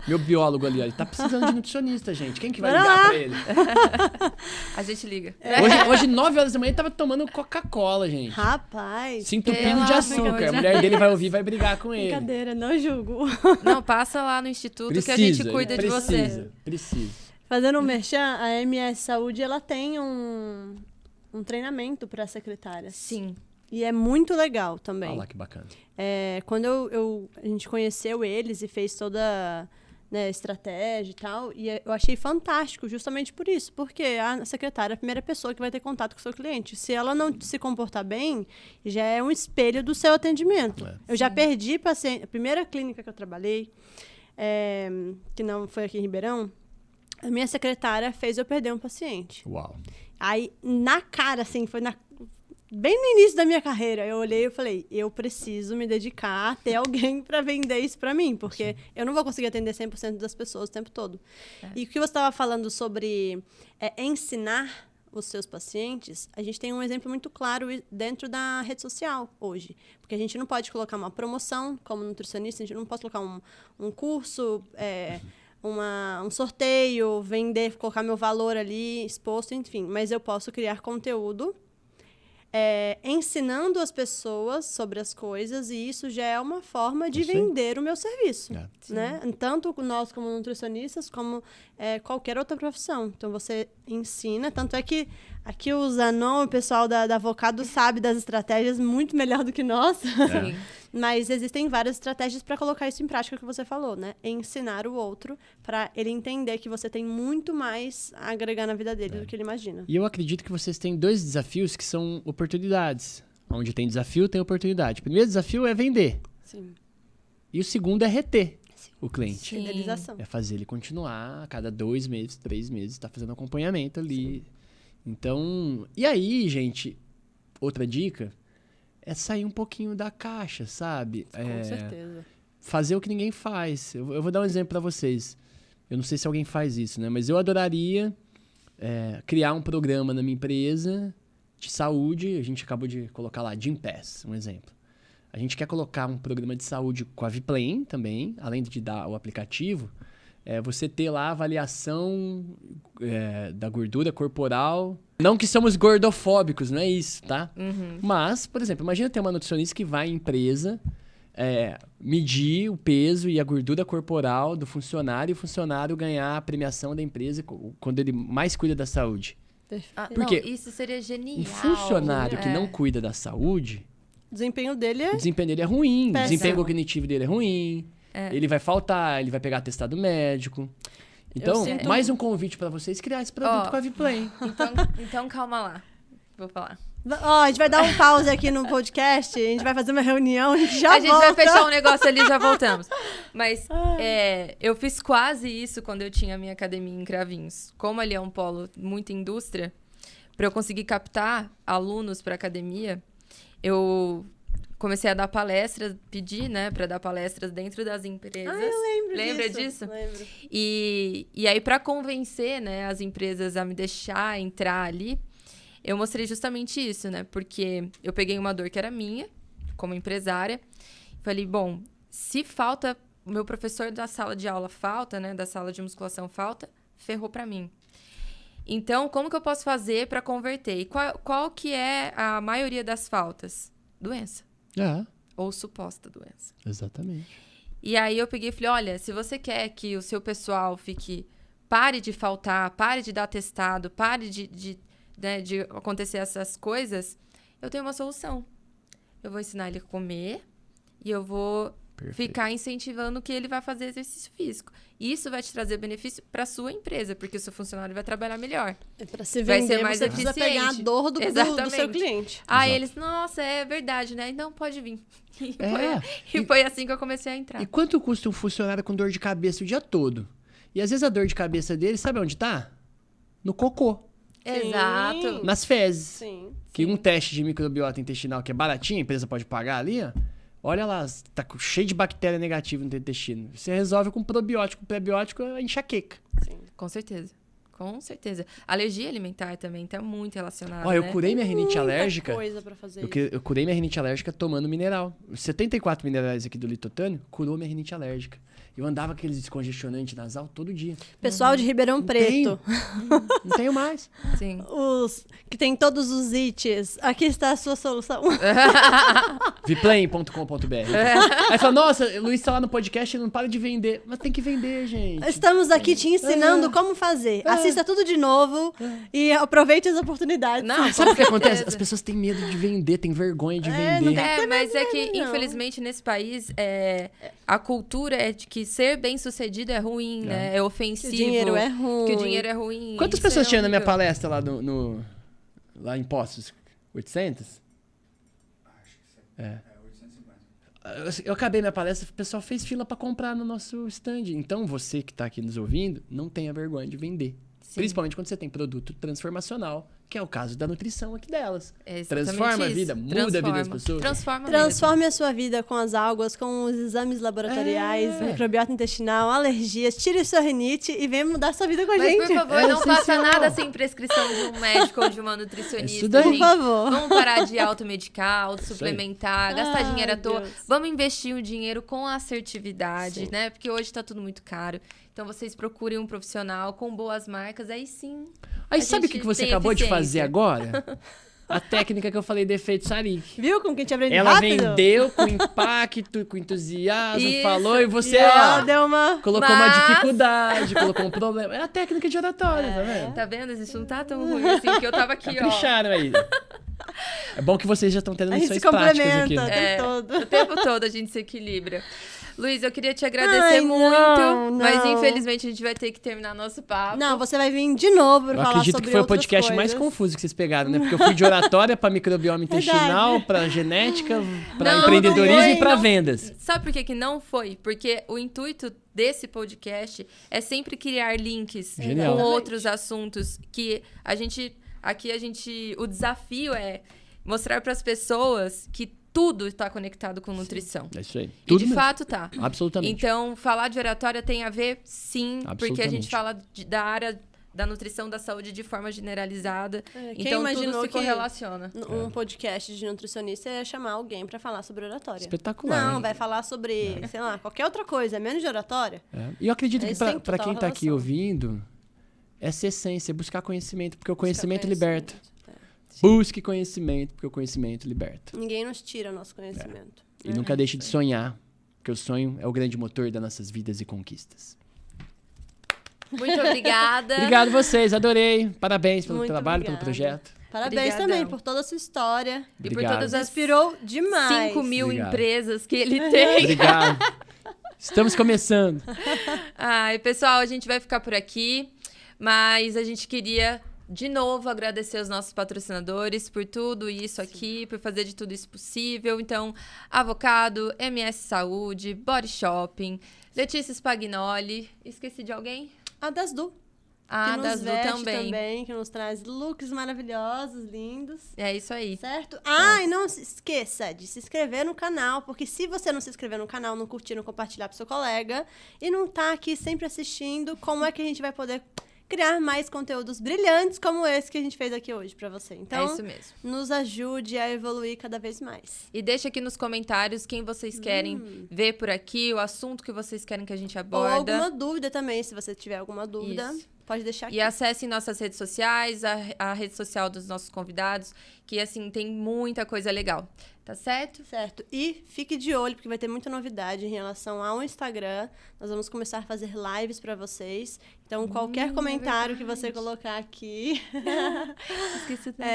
Meu biólogo ali, ele tá precisando de nutricionista, gente. Quem que vai ligar pra ele? A gente liga. Hoje 9 horas da manhã, ele tava tomando Coca-Cola, gente. Rapaz. Se entupindo de açúcar. A mulher dele vai ouvir e vai brigar com ele. Brincadeira, não julgo. Não, passa lá no instituto que a gente cuida de você. Precisa. Fazendo um merchan, a MS Saúde, ela tem um treinamento pra secretária. Sim. E é muito legal também. Olha lá que bacana. Quando a gente conheceu eles e fez toda estratégia e tal, e eu achei fantástico justamente por isso, porque a secretária é a primeira pessoa que vai ter contato com o seu cliente. Se ela não se comportar bem, já é um espelho do seu atendimento. Eu já perdi paciente. A primeira clínica que eu trabalhei, que não foi aqui em Ribeirão, a minha secretária fez eu perder um paciente. Uau. Aí, na cara, assim, bem no início da minha carreira, eu olhei e falei, eu preciso me dedicar a ter alguém para vender isso para mim, porque eu não vou conseguir atender 100% das pessoas o tempo todo. E o que você estava falando sobre ensinar os seus pacientes, a gente tem um exemplo muito claro dentro da rede social hoje. Porque a gente não pode colocar uma promoção como nutricionista, a gente não pode colocar um curso... um sorteio, vender, colocar meu valor ali exposto, enfim. Mas eu posso criar conteúdo ensinando as pessoas sobre as coisas, e isso já é uma forma de vender o meu serviço, né? Tanto nós como nutricionistas, como qualquer outra profissão. Então, você ensina, tanto é que aqui o Zanon, o pessoal da Avocado sabe das estratégias muito melhor do que nós. Sim. Mas existem várias estratégias para colocar isso em prática, que você falou, né? Ensinar o outro para ele entender que você tem muito mais a agregar na vida dele do que ele imagina. E eu acredito que vocês têm 2 desafios que são oportunidades. Onde tem desafio, tem oportunidade. O primeiro desafio é vender. Sim. E o segundo é reter o cliente. Fidelização. É fazer ele continuar a cada 2 meses, 3 meses, tá fazendo acompanhamento ali. Sim. Então, e aí, gente, outra dica... é sair um pouquinho da caixa, sabe? Com certeza. Fazer o que ninguém faz. Eu vou dar um exemplo para vocês. Eu não sei se alguém faz isso, né? Mas eu adoraria criar um programa na minha empresa de saúde. A gente acabou de colocar lá, Gympass, um exemplo. A gente quer colocar um programa de saúde com a Viplane também, além de dar o aplicativo. Você ter lá a avaliação da gordura corporal. Não que somos gordofóbicos, não é isso, tá? Uhum. Mas, por exemplo, imagina ter uma nutricionista que vai em empresa medir o peso e a gordura corporal do funcionário e o funcionário ganhar a premiação da empresa quando ele mais cuida da saúde. Porque isso seria genial. Um funcionário que não cuida da saúde... O desempenho dele é ruim. péssimo. O desempenho cognitivo dele é ruim. Ele vai faltar, ele vai pegar atestado médico. Então, mais um convite para vocês criar esse produto com a Viplane. Então, calma lá. Vou falar. A gente vai dar um pause aqui no podcast, a gente vai fazer uma reunião e já volta. A gente vai fechar um negócio ali e já voltamos. Mas eu fiz quase isso quando eu tinha a minha academia em Cravinhos. Como ali é um polo muito indústria, para eu conseguir captar alunos para academia, eu comecei a dar palestras, pedi, né, para dar palestras dentro das empresas. Eu lembro Lembra disso? Lembro. E aí, para convencer, né, as empresas a me deixar entrar ali, eu mostrei justamente isso, né? Porque eu peguei uma dor que era minha, como empresária, falei, bom, se falta, o meu professor da sala de aula falta, né, da sala de musculação falta, ferrou para mim. Então, como que eu posso fazer para converter? E qual que é a maioria das faltas? Doença. Ou suposta doença. Exatamente. E aí eu peguei e falei, olha, se você quer que o seu pessoal pare de faltar, pare de dar atestado, pare de acontecer essas coisas, eu tenho uma solução. Eu vou ensinar ele a comer e eu vou ficar incentivando que ele vai fazer exercício físico. E isso vai te trazer benefício para sua empresa, porque o seu funcionário vai trabalhar melhor. Para se vender, vai ser mais você precisa pegar a dor do seu cliente. Eles, nossa, é verdade, né? Então pode vir. E foi assim que eu comecei a entrar. E quanto custa um funcionário com dor de cabeça o dia todo? E às vezes a dor de cabeça dele, sabe onde tá? No cocô. Exato. Nas fezes. Sim. Que um teste de microbiota intestinal que é baratinho, a empresa pode pagar ali, ó. Olha lá, tá cheio de bactéria negativa no teu intestino. Você resolve com probiótico, prebiótico, a enxaqueca. Sim, com certeza. Com certeza. Alergia alimentar também tá muito relacionada, Ó, eu né? curei minha rinite alérgica. Coisa pra fazer Eu curei minha rinite alérgica tomando mineral. Os 74 minerais aqui do Litotânio curou minha rinite alérgica. Eu andava com aqueles descongestionantes nasal todo dia. Pessoal de Ribeirão Preto. Não tenho mais. Sim. Os que tem todos os ites. Aqui está a sua solução. Viplane.com.br. Aí fala, nossa, o Luiz tá lá no podcast e não para de vender. Mas tem que vender, gente. Estamos aqui te ensinando como fazer. Assista tudo de novo e aproveite as oportunidades. Não, Sabe o que com acontece? certeza. As pessoas têm medo de vender, têm vergonha de não vender. tem- Mas é que, não. infelizmente, nesse país, a cultura é de que ser bem-sucedido é ruim, né? É ofensivo. Que o dinheiro é ruim. Que o dinheiro é ruim. Quantas Isso pessoas é tinham na minha horrível. palestra lá lá em Poços? 800? É. 850. Eu acabei minha palestra, o pessoal fez fila para comprar no nosso stand. Então, você que tá aqui nos ouvindo, não tenha vergonha de vender. Sim. Principalmente quando você tem produto transformacional, que é o caso da nutrição aqui delas. É exatamente Transforma a isso. vida, muda a vida das Transforma. pessoas. Transforme a sua vida com as algas, com os exames laboratoriais, microbiota intestinal, alergias. Tire sua rinite e venha mudar sua vida com a Mas, gente. por favor, É não faça essencial. nada sem prescrição de um médico ou de uma nutricionista. Isso daí. Por gente. favor. Vamos parar de automedicar, autossuplementar, gastar Ai, dinheiro à toa. Deus. Vamos investir o dinheiro com assertividade, Sim. né? Porque hoje tá tudo muito caro. Então, vocês procurem um profissional com boas marcas, aí sim. Aí a sabe o gente que você tem acabou de eficiência. fazer agora? A técnica que eu falei de efeito Sarik. Viu como que a gente aprende Ela rápido? vendeu com impacto, com entusiasmo, Isso. falou e você E ela ó, deu uma... colocou uma Mas- dificuldade, colocou um problema. É a técnica de oratória, tá vendo? Tá vendo? Isso não tá tão ruim assim, porque eu tava aqui, ó. Capricharam aí. É bom que vocês já estão tendo A gente se lições práticas aqui. complementa o tempo todo. O tempo todo a gente se equilibra. Luiz, eu queria te agradecer Ai, muito, não. mas infelizmente a gente vai ter que terminar nosso papo. Não, você vai vir de novo pra Eu falar acredito sobre que foi o outras podcast mais coisas. confuso que vocês pegaram, né? Porque eu fui de oratória pra microbioma intestinal, pra genética, pra Não, empreendedorismo não foi, e pra não. vendas. Sabe por que não foi? Porque o intuito desse podcast é sempre criar links Genial. com outros assuntos que o desafio é mostrar para as pessoas que tudo está conectado com nutrição. É isso aí. E Tudo de mesmo. fato tá. Absolutamente. Então, falar de oratória tem a ver, sim, porque a Absolutamente. gente fala da área da nutrição, da saúde de forma generalizada. Quem Então, tudo imaginou se que correlaciona. um podcast de nutricionista ia chamar alguém pra falar sobre oratória? Espetacular. Não, hein? vai falar sobre, sei lá, qualquer outra coisa, menos de oratória. É. E eu acredito que Eles têm pra total quem tá aqui relação. ouvindo, essa essência, buscar conhecimento, porque o conhecimento Buscar liberta. conhecimento. Busque conhecimento, porque o conhecimento liberta. Ninguém nos tira nosso conhecimento. E nunca deixe de sonhar, porque o sonho é o grande motor das nossas vidas e conquistas. Muito obrigada. Obrigado vocês, adorei. Parabéns pelo Muito trabalho, pelo obrigada. projeto. Parabéns Obrigadão. também por toda a sua história. E por Obrigado. todas as Inspirou demais. 5 mil Obrigado. empresas que ele tem. Obrigado. Estamos começando. Ai, pessoal, a gente vai ficar por aqui, mas a gente queria de novo agradecer os nossos patrocinadores por tudo isso aqui, por fazer de tudo isso possível. Então, Avocado, MS Saúde, Body Shopping, Letícia Spagnoli. Esqueci de alguém? A Dasdu. Ah, que da nos Azul veste também. que nos traz looks maravilhosos, lindos. É isso aí. Certo? Ah, e não se esqueça de se inscrever no canal, porque se você não se inscrever no canal, não curtir, não compartilhar pro seu colega e não tá aqui sempre assistindo, como é que a gente vai poder criar mais conteúdos brilhantes como esse que a gente fez aqui hoje pra você? Então, É isso mesmo. nos ajude a evoluir cada vez mais. E deixa aqui nos comentários quem vocês querem ver por aqui, o assunto que vocês querem que a gente aborda. Ou alguma dúvida também, se você tiver alguma dúvida. Isso. Pode deixar aqui. E acessem nossas redes sociais, a rede social dos nossos convidados, que, assim, tem muita coisa legal. Tá certo? Certo. E fique de olho, porque vai ter muita novidade em relação ao Instagram. Nós vamos começar a fazer lives para vocês. Então, qualquer comentário que você colocar aqui, Esqueci das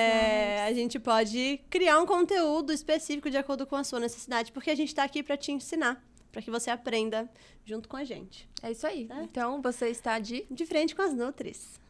a gente pode criar um conteúdo específico de acordo com a sua necessidade, porque a gente está aqui para te ensinar, para que você aprenda junto com a gente. É isso aí. Certo? Então, você está de De frente com as Nutris.